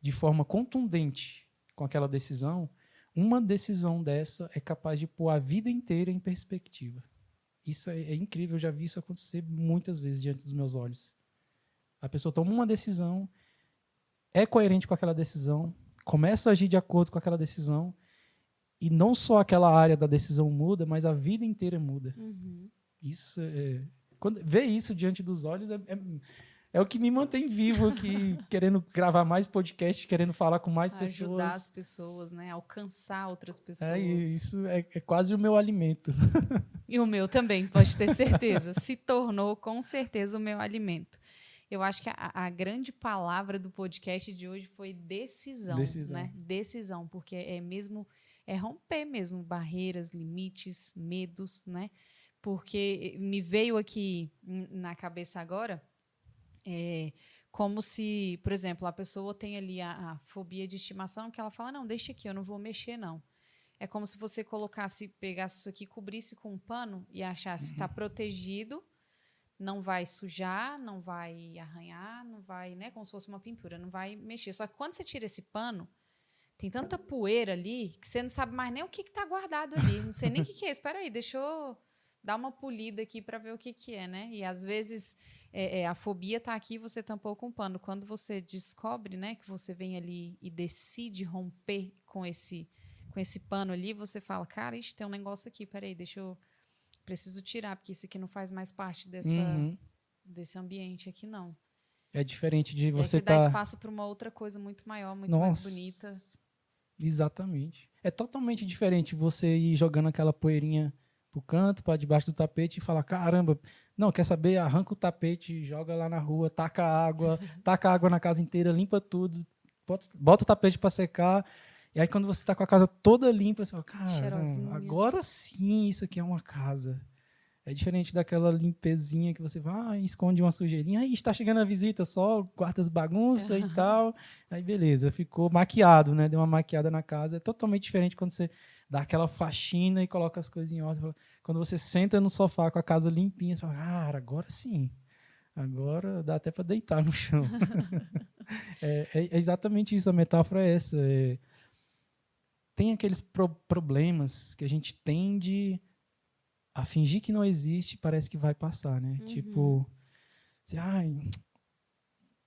de forma contundente com aquela decisão, uma decisão dessa é capaz de pôr a vida inteira em perspectiva. Isso é incrível, eu já vi isso acontecer muitas vezes diante dos meus olhos. A pessoa toma uma decisão, é coerente com aquela decisão, começa a agir de acordo com aquela decisão, e não só aquela área da decisão muda, mas a vida inteira muda. Isso quando vê isso diante dos olhos é o que me mantém vivo aqui, querendo gravar mais podcast, querendo falar com mais pessoas. Ajudar as pessoas, né? Alcançar outras pessoas. Isso é quase o meu alimento. E o meu também, pode ter certeza. Se tornou, com certeza, o meu alimento. Eu acho que a grande palavra do podcast de hoje foi decisão. Né? Decisão, porque é romper mesmo barreiras, limites, medos, né? Porque me veio aqui na cabeça agora, como se, por exemplo, a pessoa tem ali a fobia de estimação, que ela fala, não, deixa aqui, eu não vou mexer, não. É como se você pegasse isso aqui, cobrisse com um pano e achasse que está protegido, não vai sujar, não vai arranhar, não vai, né, como se fosse uma pintura, não vai mexer. Só que quando você tira esse pano, tem tanta poeira ali que você não sabe mais nem o que está guardado ali. Não sei nem o que é. Espera aí, deixa eu dar uma polida aqui para ver o que é, né? E às vezes a fobia está aqui e você tampou com um pano. Quando você descobre, né, que você vem ali e decide romper com esse pano ali, você fala, cara, tem um negócio aqui, peraí, preciso tirar, porque isso aqui não faz mais parte desse ambiente aqui, não. É diferente de E aí você você dá estar... espaço para uma outra coisa muito maior, muito mais Nossa, bonita. exatamente. É totalmente diferente você ir jogando aquela poeirinha pro canto, para debaixo do tapete e falar, caramba, não, quer saber? Arranca o tapete, joga lá na rua, taca água na casa inteira, limpa tudo, bota o tapete para secar. E aí quando você está com a casa toda limpa, você fala, caramba, Cheirosinha. agora sim isso aqui é uma casa. É diferente daquela limpezinha que você vai, esconde uma sujeirinha, aí está chegando a visita, só guarda as bagunças e tal. Aí beleza, ficou maquiado, né? Deu uma maquiada na casa. É totalmente diferente quando você dá aquela faxina e coloca as coisas em ordem. Quando você senta no sofá com a casa limpinha, você fala, cara, agora sim. Agora dá até para deitar no chão. É exatamente isso, a metáfora é essa. Tem aqueles problemas que a gente tende a fingir que não existe, parece que vai passar, né? Tipo, você, ai,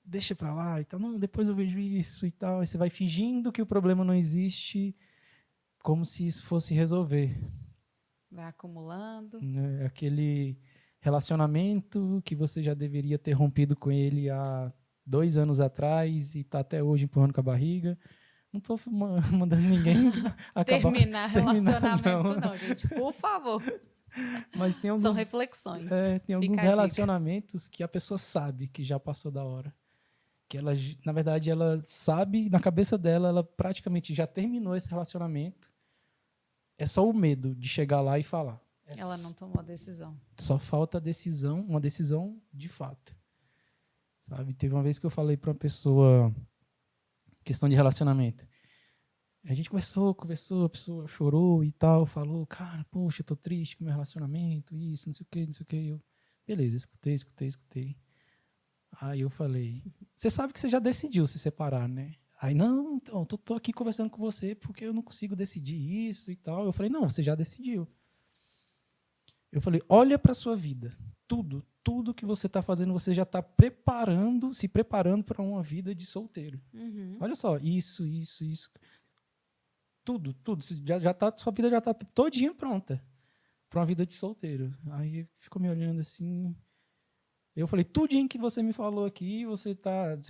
deixa pra lá, então, não, depois eu vejo isso e tal. Aí você vai fingindo que o problema não existe, como se isso fosse resolver. Vai acumulando. Né? Aquele relacionamento que você já deveria ter rompido com ele há 2 anos atrás e tá até hoje empurrando com a barriga. Não tô mandando ninguém acabar. Terminar Terminar, relacionamento, não. não, gente. Por favor. Mas tem São alguns, reflexões. tem alguns Fica a dica. relacionamentos que a pessoa sabe que já passou da hora. Que ela, na verdade, ela sabe, na cabeça dela, ela praticamente já terminou esse relacionamento. É só o medo de chegar lá e falar. Ela não tomou a decisão. Só falta a decisão, uma decisão de fato. Sabe? Teve uma vez que eu falei para uma pessoa, questão de relacionamento. A gente conversou, a pessoa chorou e tal, falou, cara, poxa, eu tô triste com meu relacionamento, isso, não sei o quê, não sei o quê. Eu, beleza, escutei. Aí eu falei, você sabe que você já decidiu se separar, né? Aí, não, então, tô aqui conversando com você porque eu não consigo decidir isso e tal. Eu falei, não, você já decidiu. Eu falei, olha para sua vida. Tudo que você está fazendo, você já está se preparando para uma vida de solteiro. Olha só, isso. Tudo. Sua vida já está todinha pronta para uma vida de solteiro. Aí ficou me olhando assim. Eu falei, tudinho que você me falou aqui, você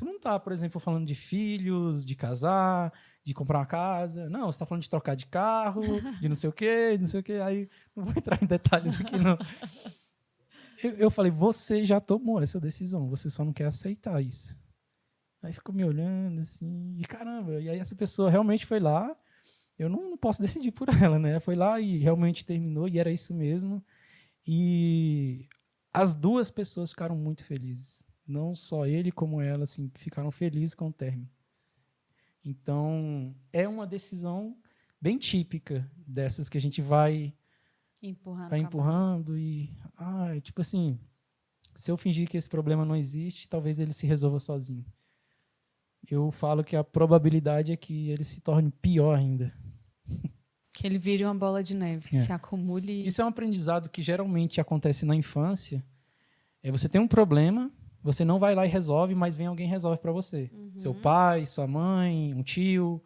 não está, por exemplo, falando de filhos, de casar, de comprar uma casa. Não, você está falando de trocar de carro, de não sei o quê. Aí não vou entrar em detalhes aqui, não. Eu falei, você já tomou essa decisão, você só não quer aceitar isso. Aí ficou me olhando assim, e caramba, e aí essa pessoa realmente foi lá, eu não posso decidir por ela, né? Foi lá e realmente terminou, e era isso mesmo. E as duas pessoas ficaram muito felizes. Não só ele como ela, assim, ficaram felizes com o término. Então, é uma decisão bem típica dessas que a gente vai empurrando e... tipo assim, se eu fingir que esse problema não existe, talvez ele se resolva sozinho. Eu falo que a probabilidade é que ele se torne pior ainda. Que ele vire uma bola de neve, se acumule. Isso é um aprendizado que geralmente acontece na infância. Você tem um problema, você não vai lá e resolve, mas vem alguém e resolve para você. Seu pai, sua mãe, um tio.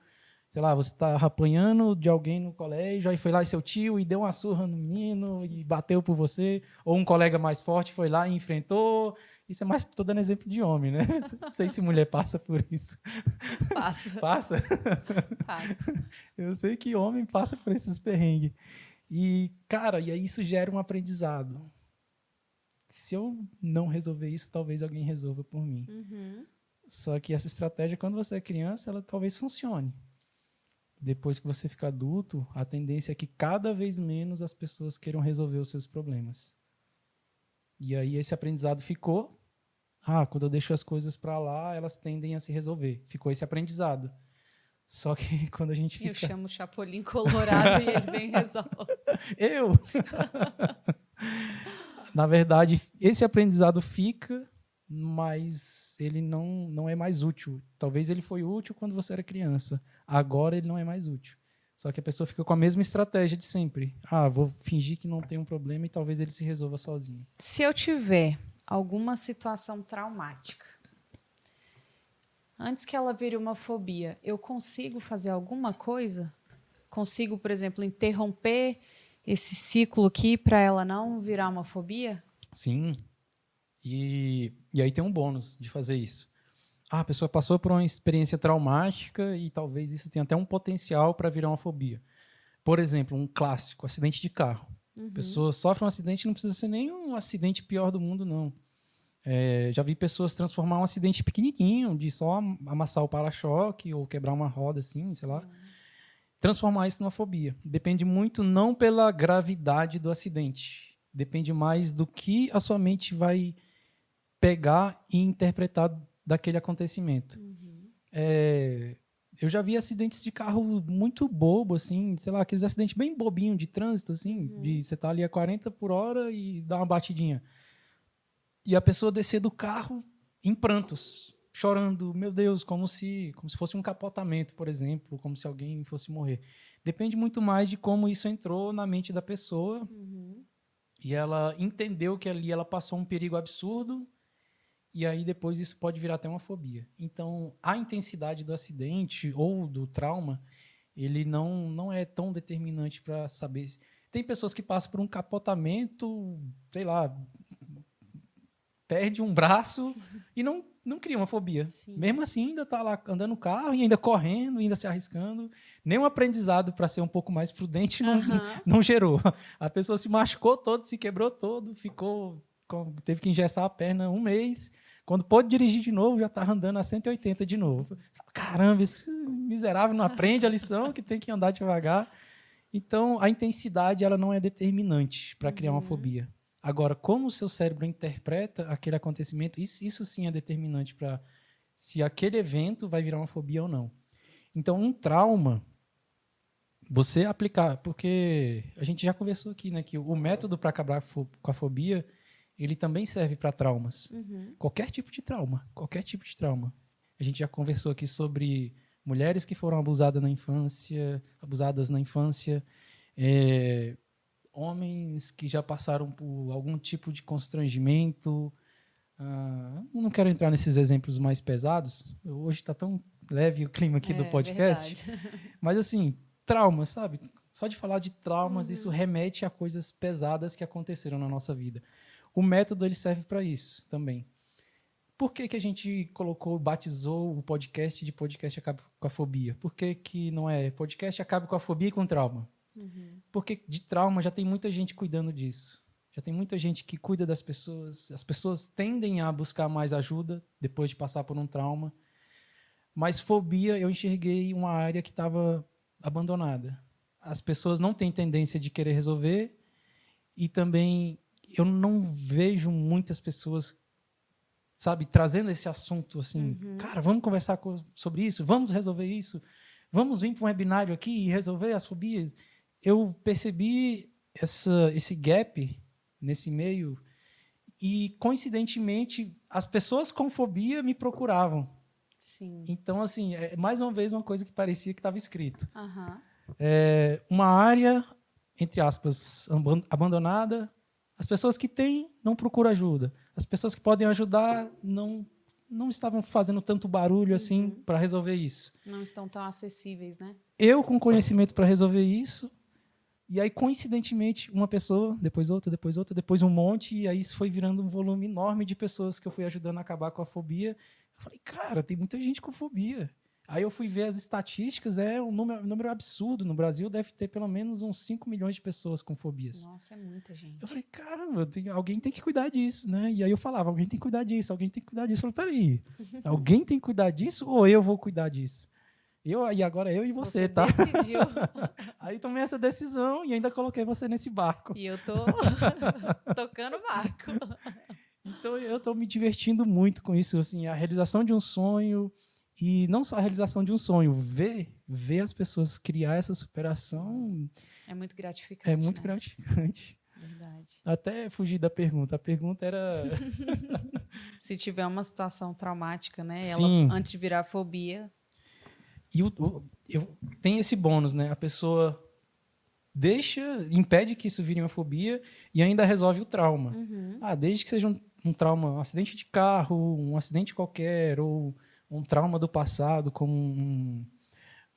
Sei lá, você está apanhando de alguém no colégio, aí foi lá e seu tio e deu uma surra no menino e bateu por você. Ou um colega mais forte foi lá e enfrentou. Isso é mais, estou dando exemplo de homem, né? Não sei se mulher passa por isso. Passa. Passa? Passa. Eu sei que homem passa por esses perrengues. E, cara, e aí isso gera um aprendizado. Se eu não resolver isso, talvez alguém resolva por mim. Só que essa estratégia, quando você é criança, ela talvez funcione. Depois que você fica adulto, a tendência é que cada vez menos as pessoas queiram resolver os seus problemas. E aí esse aprendizado ficou. Quando eu deixo as coisas para lá, elas tendem a se resolver. Ficou esse aprendizado. Só que quando a gente fica... Eu chamo o Chapolin Colorado e ele vem e resolve. Eu? Na verdade, esse aprendizado fica, mas ele não é mais útil. Talvez ele foi útil quando você era criança. Agora ele não é mais útil. Só que a pessoa fica com a mesma estratégia de sempre. Vou fingir que não tem um problema e talvez ele se resolva sozinho. Se eu tiver alguma situação traumática, antes que ela vire uma fobia, eu consigo fazer alguma coisa? Consigo, por exemplo, interromper esse ciclo aqui para ela não virar uma fobia? Sim. E aí tem um bônus de fazer isso. A pessoa passou por uma experiência traumática e talvez isso tenha até um potencial para virar uma fobia. Por exemplo, um clássico, acidente de carro. A pessoa sofre um acidente, não precisa ser nem um acidente pior do mundo, não. Já vi pessoas transformar um acidente pequenininho, de só amassar o para-choque ou quebrar uma roda, assim, sei lá. Transformar isso numa fobia. Depende muito não pela gravidade do acidente. Depende mais do que a sua mente vai pegar e interpretar daquele acontecimento. Eu já vi acidentes de carro muito bobo, assim, sei lá, aqueles acidentes bem bobinhos de trânsito, assim, de você tá ali a 40 por hora e dá uma batidinha. E a pessoa descer do carro em prantos, chorando, meu Deus, como se fosse um capotamento, por exemplo, como se alguém fosse morrer. Depende muito mais de como isso entrou na mente da pessoa e ela entendeu que ali ela passou um perigo absurdo. E aí depois isso pode virar até uma fobia. Então, a intensidade do acidente ou do trauma, ele não é tão determinante para saber. Tem pessoas que passam por um capotamento, sei lá, perde um braço e não cria uma fobia. Sim. Mesmo assim, ainda está lá andando no carro e ainda correndo, ainda se arriscando. Nenhum aprendizado para ser um pouco mais prudente não gerou. A pessoa se machucou todo, se quebrou todo, teve que engessar a perna um mês. Quando pôde dirigir de novo, já estava andando a 180 de novo. Caramba, esse miserável não aprende a lição, que tem que andar devagar. Então, a intensidade ela não é determinante para criar uma fobia. Agora, como o seu cérebro interpreta aquele acontecimento, isso sim é determinante para se aquele evento vai virar uma fobia ou não. Então, um trauma, você aplicar... Porque a gente já conversou aqui, né, que o método para acabar com a fobia... ele também serve para traumas. Qualquer tipo de trauma. Qualquer tipo de trauma. A gente já conversou aqui sobre mulheres que foram abusadas na infância, homens que já passaram por algum tipo de constrangimento. Não quero entrar nesses exemplos mais pesados. Hoje está tão leve o clima aqui do podcast. Verdade. Mas, assim, traumas, sabe? Só de falar de traumas, isso remete a coisas pesadas que aconteceram na nossa vida. O método ele serve para isso também. Por que a gente batizou o podcast de podcast Acabe com a Fobia? Por que não é podcast Acabe com a Fobia e com Trauma? Porque de trauma já tem muita gente cuidando disso. Já tem muita gente que cuida das pessoas. As pessoas tendem a buscar mais ajuda depois de passar por um trauma. Mas fobia, eu enxerguei uma área que estava abandonada. As pessoas não têm tendência de querer resolver e também... eu não vejo muitas pessoas, sabe, trazendo esse assunto assim, cara, vamos conversar sobre isso, vamos resolver isso, vamos vir para um webinário aqui e resolver as fobias. Eu percebi esse gap nesse meio e, coincidentemente, as pessoas com fobia me procuravam. Sim. Então, assim, mais uma vez, uma coisa que parecia que estava escrito. Uma área, entre aspas, abandonada. As pessoas que têm não procuram ajuda. As pessoas que podem ajudar não estavam fazendo tanto barulho assim para resolver isso. Não estão tão acessíveis, né? Eu, com conhecimento para resolver isso, e aí, coincidentemente, uma pessoa, depois outra, depois um monte, e aí isso foi virando um volume enorme de pessoas que eu fui ajudando a acabar com a fobia. Eu falei, cara, tem muita gente com fobia. Aí eu fui ver as estatísticas, um número absurdo. No Brasil deve ter pelo menos uns 5 milhões de pessoas com fobias. Nossa, é muita gente. Eu falei, caramba, alguém tem que cuidar disso, né? E aí eu falava, alguém tem que cuidar disso, alguém tem que cuidar disso. Eu falei, peraí, alguém tem que cuidar disso ou eu vou cuidar disso? E agora eu e você, tá? Decidiu. Aí tomei essa decisão e ainda coloquei você nesse barco. E eu tô tocando o barco. Então eu tô me divertindo muito com isso, assim, a realização de um sonho. E não só a realização de um sonho, ver as pessoas criar essa superação... é muito gratificante. É muito gratificante. Verdade. Até fugir da pergunta. A pergunta era... Se tiver uma situação traumática, né? Sim. Ela, antes de virar fobia... E tem esse bônus, né? A pessoa impede que isso vire uma fobia e ainda resolve o trauma. Desde que seja um trauma, um acidente de carro, um acidente qualquer, ou um trauma do passado, como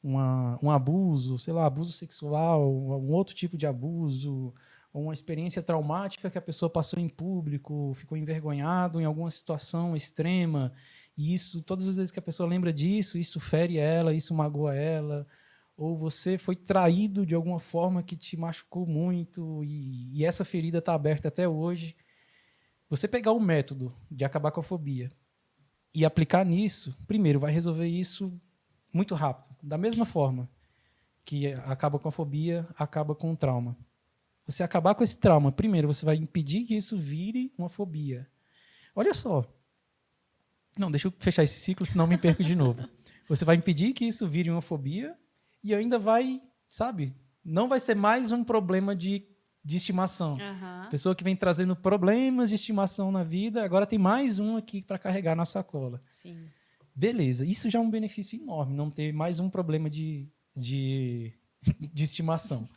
um abuso, sei lá, abuso sexual, um outro tipo de abuso, ou uma experiência traumática que a pessoa passou em público, ficou envergonhado em alguma situação extrema, e isso, todas as vezes que a pessoa lembra disso, isso fere ela, isso magoa ela, ou você foi traído de alguma forma que te machucou muito, e essa ferida está aberta até hoje. Você pegar o método de acabar com a fobia e aplicar nisso, primeiro, vai resolver isso muito rápido. Da mesma forma que acaba com a fobia, acaba com o trauma. Você acabar com esse trauma, primeiro, você vai impedir que isso vire uma fobia. Olha só. Não, deixa eu fechar esse ciclo, senão me perco de novo. Você vai impedir que isso vire uma fobia e ainda vai, sabe, não vai ser mais um problema de estimação. Uhum. Pessoa que vem trazendo problemas de estimação na vida, agora tem mais um aqui para carregar na sacola. Sim. Beleza, isso já é um benefício enorme, não ter mais um problema de estimação.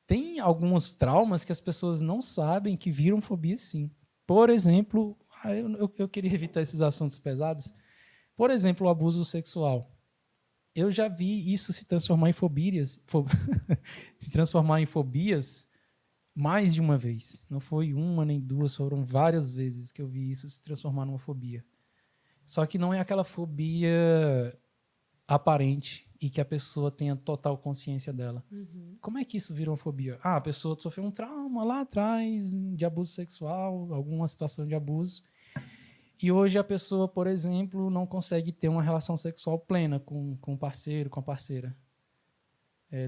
Tem alguns traumas que as pessoas não sabem que viram fobia, sim. Por exemplo, eu queria evitar esses assuntos pesados. Por exemplo, o abuso sexual. Eu já vi isso se transformar em fobias, se transformar em fobias mais de uma vez. Não foi uma nem duas, foram várias vezes que eu vi isso se transformar numa fobia. Só que não é aquela fobia aparente e que a pessoa tenha total consciência dela. Uhum. Como é que isso vira uma fobia? A pessoa sofreu um trauma lá atrás de abuso sexual, alguma situação de abuso, e hoje a pessoa, por exemplo, não consegue ter uma relação sexual plena com o parceiro, com a parceira.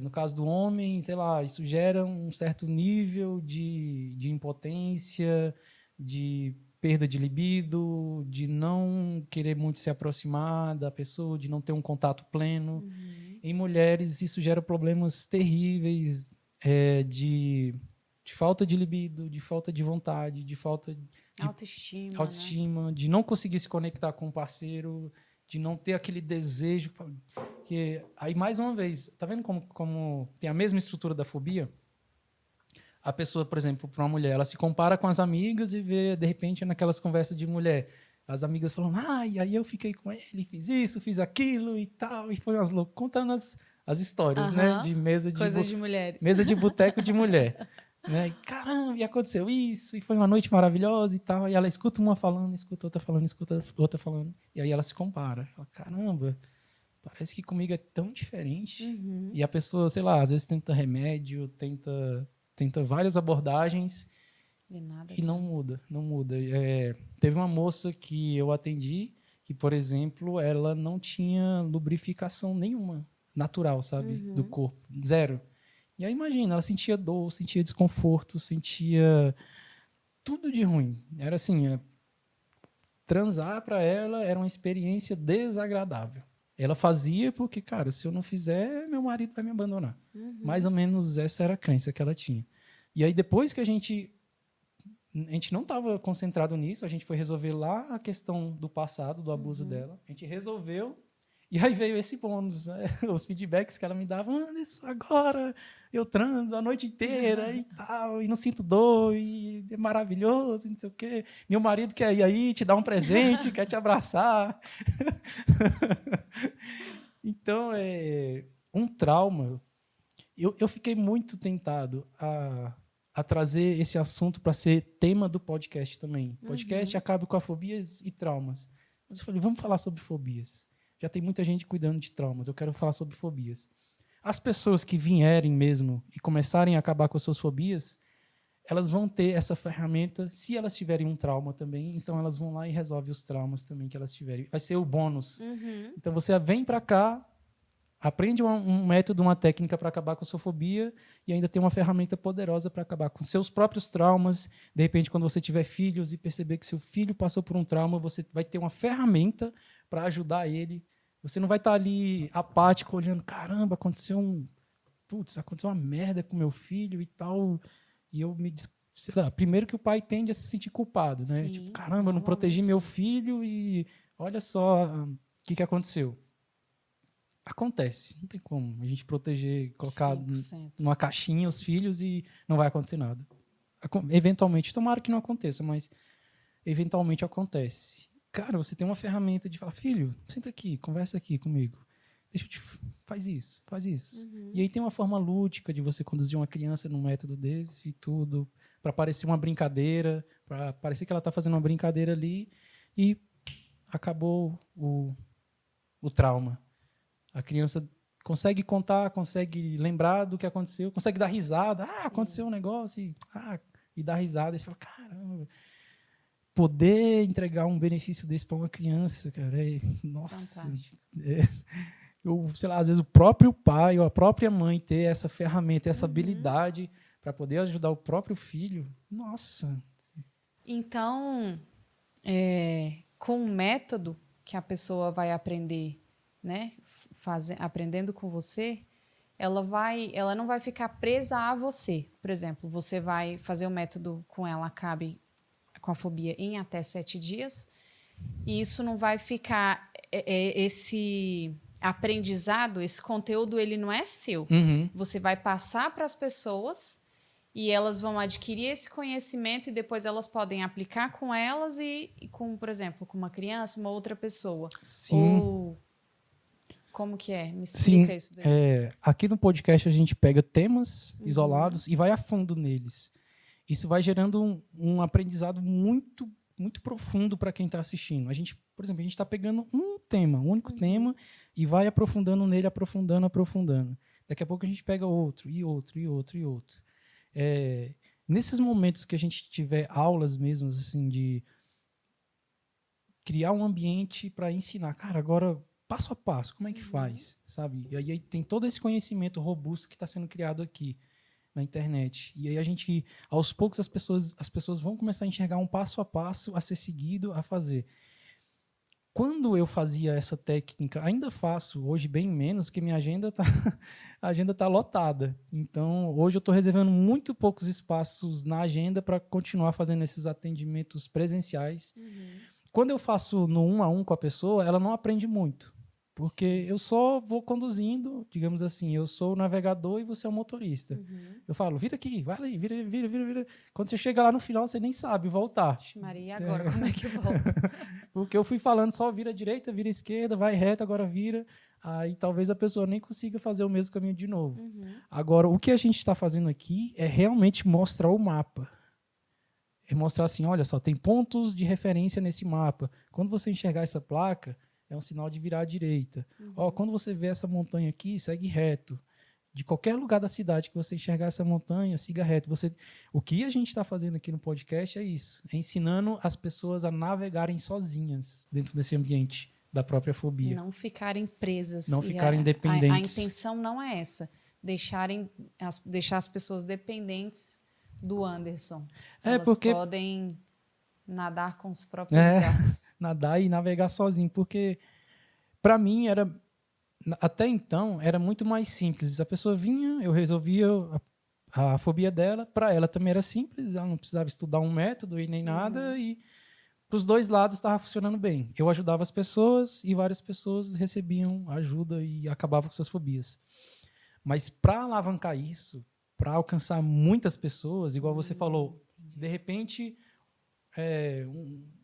No caso do homem, sei lá, isso gera um certo nível de impotência, de perda de libido, de não querer muito se aproximar da pessoa, de não ter um contato pleno. Uhum. Em mulheres, isso gera problemas terríveis de falta de libido, de falta de vontade, de falta de autoestima, né? De não conseguir se conectar com o parceiro, de não ter aquele desejo. Que aí, mais uma vez, tá vendo como tem a mesma estrutura da fobia? A pessoa, por exemplo, para uma mulher, ela se compara com as amigas e vê, de repente, naquelas conversas de mulher, as amigas falando, e aí eu fiquei com ele, fiz isso, fiz aquilo e tal, e foi umas loucas, contando as histórias, né? De coisas de mulheres. Mesa de boteco de mulher. Né? E, caramba, e aconteceu isso, e foi uma noite maravilhosa e tal. E ela escuta uma falando, escuta outra falando, escuta outra falando. E aí ela se compara. Fala, caramba, parece que comigo é tão diferente. Uhum. E a pessoa, sei lá, às vezes tenta remédio, tenta várias abordagens e não muda, não muda. Teve uma moça que eu atendi que, por exemplo, ela não tinha lubrificação nenhuma natural, sabe, do corpo, zero. E aí imagina, ela sentia dor, sentia desconforto, sentia tudo de ruim. Era assim, transar para ela era uma experiência desagradável. Ela fazia porque, cara, se eu não fizer, meu marido vai me abandonar. Uhum. Mais ou menos essa era a crença que ela tinha. E aí depois que a gente não estava concentrado nisso, a gente foi resolver lá a questão do passado, do abuso dela. A gente resolveu. E aí veio esse bônus, os feedbacks que ela me dava, Anderson, agora eu transo a noite inteira e tal, e não sinto dor, e é maravilhoso, não sei o quê. Meu marido quer ir aí, te dar um presente, quer te abraçar. Então, um trauma. Eu fiquei muito tentado a trazer esse assunto para ser tema do podcast também. Podcast acaba com fobias e traumas. Mas eu falei, vamos falar sobre fobias. Já tem muita gente cuidando de traumas. Eu quero falar sobre fobias. As pessoas que vierem mesmo e começarem a acabar com as suas fobias, elas vão ter essa ferramenta se elas tiverem um trauma também. Sim. Então, elas vão lá e resolvem os traumas também que elas tiverem. Vai ser o bônus. Então, você vem para cá, aprende um método, uma técnica para acabar com a sua fobia e ainda tem uma ferramenta poderosa para acabar com seus próprios traumas. De repente, quando você tiver filhos e perceber que seu filho passou por um trauma, você vai ter uma ferramenta para ajudar ele. Você não vai estar ali apático, olhando, caramba, aconteceu uma merda com meu filho e tal. E eu sei lá, primeiro que o pai tende a se sentir culpado, né? Sim, tipo, caramba, eu não protegi meu filho e olha só o que aconteceu. Acontece, não tem como a gente proteger, colocar 100%. numa caixinha os filhos e não vai acontecer nada. Eventualmente, tomara que não aconteça, mas eventualmente acontece. Cara, você tem uma ferramenta de falar, filho, senta aqui, conversa aqui comigo. faz isso, faz isso. E aí tem uma forma lúdica de você conduzir uma criança num método desse e tudo, para parecer uma brincadeira, para parecer que ela está fazendo uma brincadeira ali e acabou o trauma. A criança consegue contar, consegue lembrar do que aconteceu, consegue dar risada. Aconteceu um negócio e dar risada. E você fala, caramba, poder entregar um benefício desse para uma criança, cara, nossa. Sei lá, às vezes o próprio pai ou a própria mãe ter essa ferramenta, essa habilidade para poder ajudar o próprio filho, nossa. Então, com o método que a pessoa vai aprender, né, aprendendo com você, ela não vai ficar presa a você. Por exemplo, você vai fazer o método com ela, acabe com a fobia em até 7 dias, e isso não vai ficar esse aprendizado, esse conteúdo, ele não é seu. Você vai passar para as pessoas e elas vão adquirir esse conhecimento e depois elas podem aplicar com elas e com, por exemplo, com uma criança, uma outra pessoa. Sim. Ou como que é? Me explica isso daí. Aqui no podcast a gente pega temas isolados e vai a fundo neles. Isso vai gerando um aprendizado muito, muito profundo para quem está assistindo. Por exemplo, a gente está pegando um tema, um único tema, e vai aprofundando nele, aprofundando. Daqui a pouco a gente pega outro, e outro, e outro, e outro. Nesses momentos que a gente tiver aulas mesmo, assim, de criar um ambiente para ensinar, cara, agora passo a passo, como é que faz, sabe? E aí tem todo esse conhecimento robusto que está sendo criado aqui na internet. E aí aos poucos as pessoas vão começar a enxergar um passo a passo a ser seguido, a fazer. Quando eu fazia essa técnica, ainda faço, hoje bem menos, porque minha agenda tá lotada. Então, hoje eu estou reservando muito poucos espaços na agenda para continuar fazendo esses atendimentos presenciais. Quando eu faço no 1-a-1 com a pessoa, ela não aprende muito. Porque eu só vou conduzindo, digamos assim, eu sou o navegador e você é o motorista. Eu falo, vira aqui, vai ali, vira. Quando você chega lá no final, você nem sabe voltar. Maria, agora como é que volta? Porque eu fui falando só vira à direita, vira à esquerda, vai reto, agora vira. Aí talvez a pessoa nem consiga fazer o mesmo caminho de novo. Agora, o que a gente está fazendo aqui é realmente mostrar o mapa. É mostrar assim, olha só, tem pontos de referência nesse mapa. Quando você enxergar essa placa, é um sinal de virar à direita. Quando você vê essa montanha aqui, segue reto. De qualquer lugar da cidade que você enxergar essa montanha, siga reto. O que a gente está fazendo aqui no podcast é isso. É ensinando as pessoas a navegarem sozinhas dentro desse ambiente da própria fobia. Não ficarem presas. Não ficarem dependentes. A intenção não é essa. Deixar as pessoas dependentes do Anderson. Elas podem nadar com os próprios braços. Nadar e navegar sozinho, porque para mim até então era muito mais simples. A pessoa vinha, eu resolvia a fobia dela, para ela também era simples, ela não precisava estudar um método e nem nada, e para os dois lados estava funcionando bem. Eu ajudava as pessoas e várias pessoas recebiam ajuda e acabavam com suas fobias. Mas para alavancar isso, para alcançar muitas pessoas, igual você falou, de repente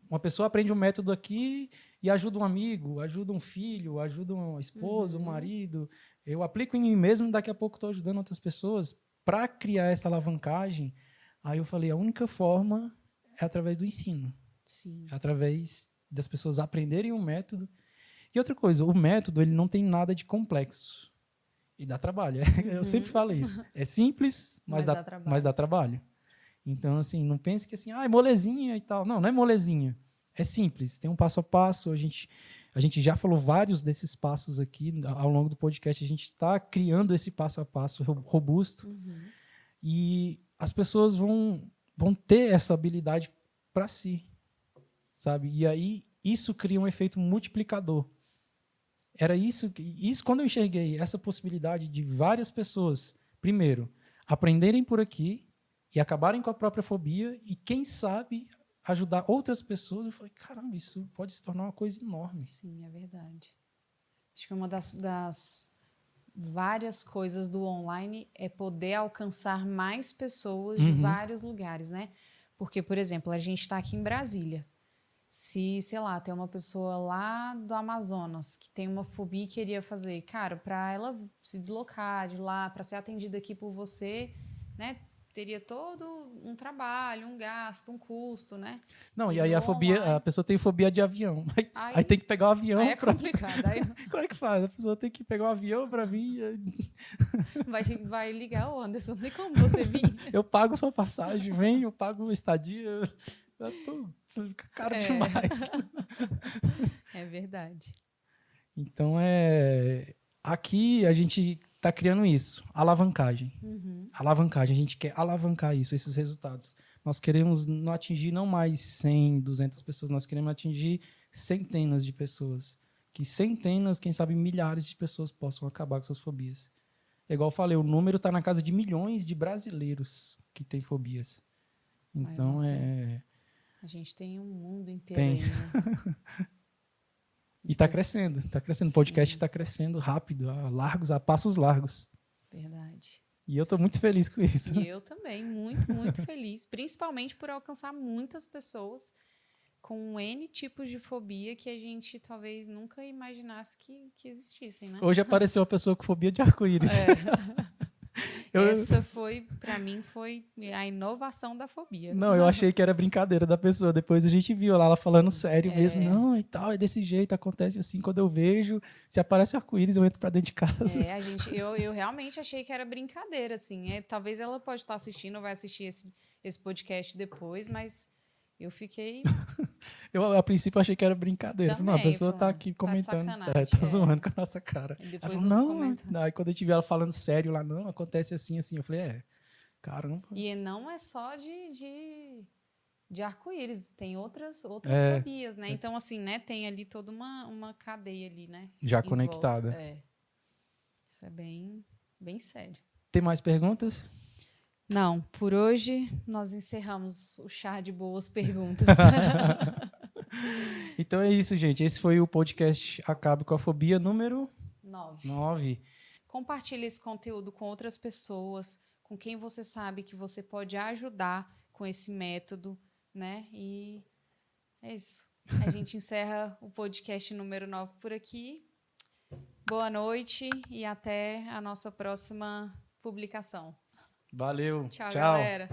uma pessoa aprende um método aqui e ajuda um amigo, ajuda um filho, ajuda uma esposa, um marido. Eu aplico em mim mesmo, daqui a pouco estou ajudando outras pessoas para criar essa alavancagem. Aí eu falei, a única forma é através do ensino. Sim. É através das pessoas aprenderem um método. E outra coisa, o método ele não tem nada de complexo. E dá trabalho. Eu sempre falo isso. É simples, mas dá trabalho. Então, assim, não pense que assim, é molezinha e tal. Não é molezinha. É simples, tem um passo a passo. A gente já falou vários desses passos aqui ao longo do podcast. A gente está criando esse passo a passo robusto. E as pessoas vão ter essa habilidade para si, sabe? E aí isso cria um efeito multiplicador. Era isso quando eu enxerguei essa possibilidade de várias pessoas, primeiro, aprenderem por aqui e acabarem com a própria fobia e, quem sabe, ajudar outras pessoas. Eu falei, caramba, isso pode se tornar uma coisa enorme. Sim, é verdade. Acho que uma das várias coisas do online é poder alcançar mais pessoas de vários lugares, né? Porque, por exemplo, a gente está aqui em Brasília. Se, sei lá, tem uma pessoa lá do Amazonas que tem uma fobia e queria fazer, cara, para ela se deslocar de lá, para ser atendida aqui por você, né? Teria todo um trabalho, um gasto, um custo, né? Não, E e aí no a online, pessoa tem fobia de avião. Aí tem aí, que pegar o aí avião é pra. complicado. Aí Como é que faz? A pessoa tem que pegar o avião pra vir. vai ligar o Anderson, não tem como você vir. Eu pago sua passagem, vem, eu pago estadia. Putz, caro demais. É verdade. Então aqui a gente está criando isso, alavancagem. Uhum. Alavancagem, a gente quer alavancar isso, esses resultados. Nós queremos não atingir não mais 100, 200 pessoas, nós queremos atingir centenas de pessoas. Que centenas, quem sabe milhares de pessoas possam acabar com suas fobias. É igual eu falei, o número está na casa de milhões de brasileiros que têm fobias. Mas Então não tem. A gente tem um mundo inteiro Tem. aí, né? E está crescendo, está crescendo. O podcast Sim. está crescendo rápido, a passos largos. Verdade. E eu estou muito feliz com isso. E eu também, muito, muito feliz, principalmente por alcançar muitas pessoas com N tipos de fobia que a gente talvez nunca imaginasse que existissem, né? Hoje apareceu uma pessoa com fobia de arco-íris. Essa foi, para mim, foi a inovação da fobia. Não, eu achei que era brincadeira da pessoa. Depois a gente viu lá ela falando Sim, sério mesmo. Não, e tal, é desse jeito, acontece assim. Quando eu vejo, se aparece arco-íris, eu entro pra dentro de casa. eu realmente achei que era brincadeira, assim. Talvez ela pode estar assistindo, vai assistir esse podcast depois, mas eu fiquei Eu, a princípio, achei que era brincadeira. Falei, não, a também pessoa tá falando, aqui tá de comentando, sacanagem. tá zoando com a nossa cara. E Ela depois falou, nos não. comentários. Aí quando a gente viu ela falando sério lá, não, acontece assim, assim. Eu falei, caramba. E não é só de arco-íris, tem outras fobias, né? Então, assim, né, tem ali toda uma cadeia ali, né? Já em conectada. volta. Isso é bem, bem sério. Tem mais perguntas? Não, por hoje nós encerramos o chá de boas perguntas. Então é isso, gente. Esse foi o podcast Acabe com a Fobia número 9. Compartilhe esse conteúdo com outras pessoas, com quem você sabe que você pode ajudar com esse método, né? E é isso. A gente encerra o podcast número 9 por aqui. Boa noite e até a nossa próxima publicação. Valeu. Tchau, Tchau. galera.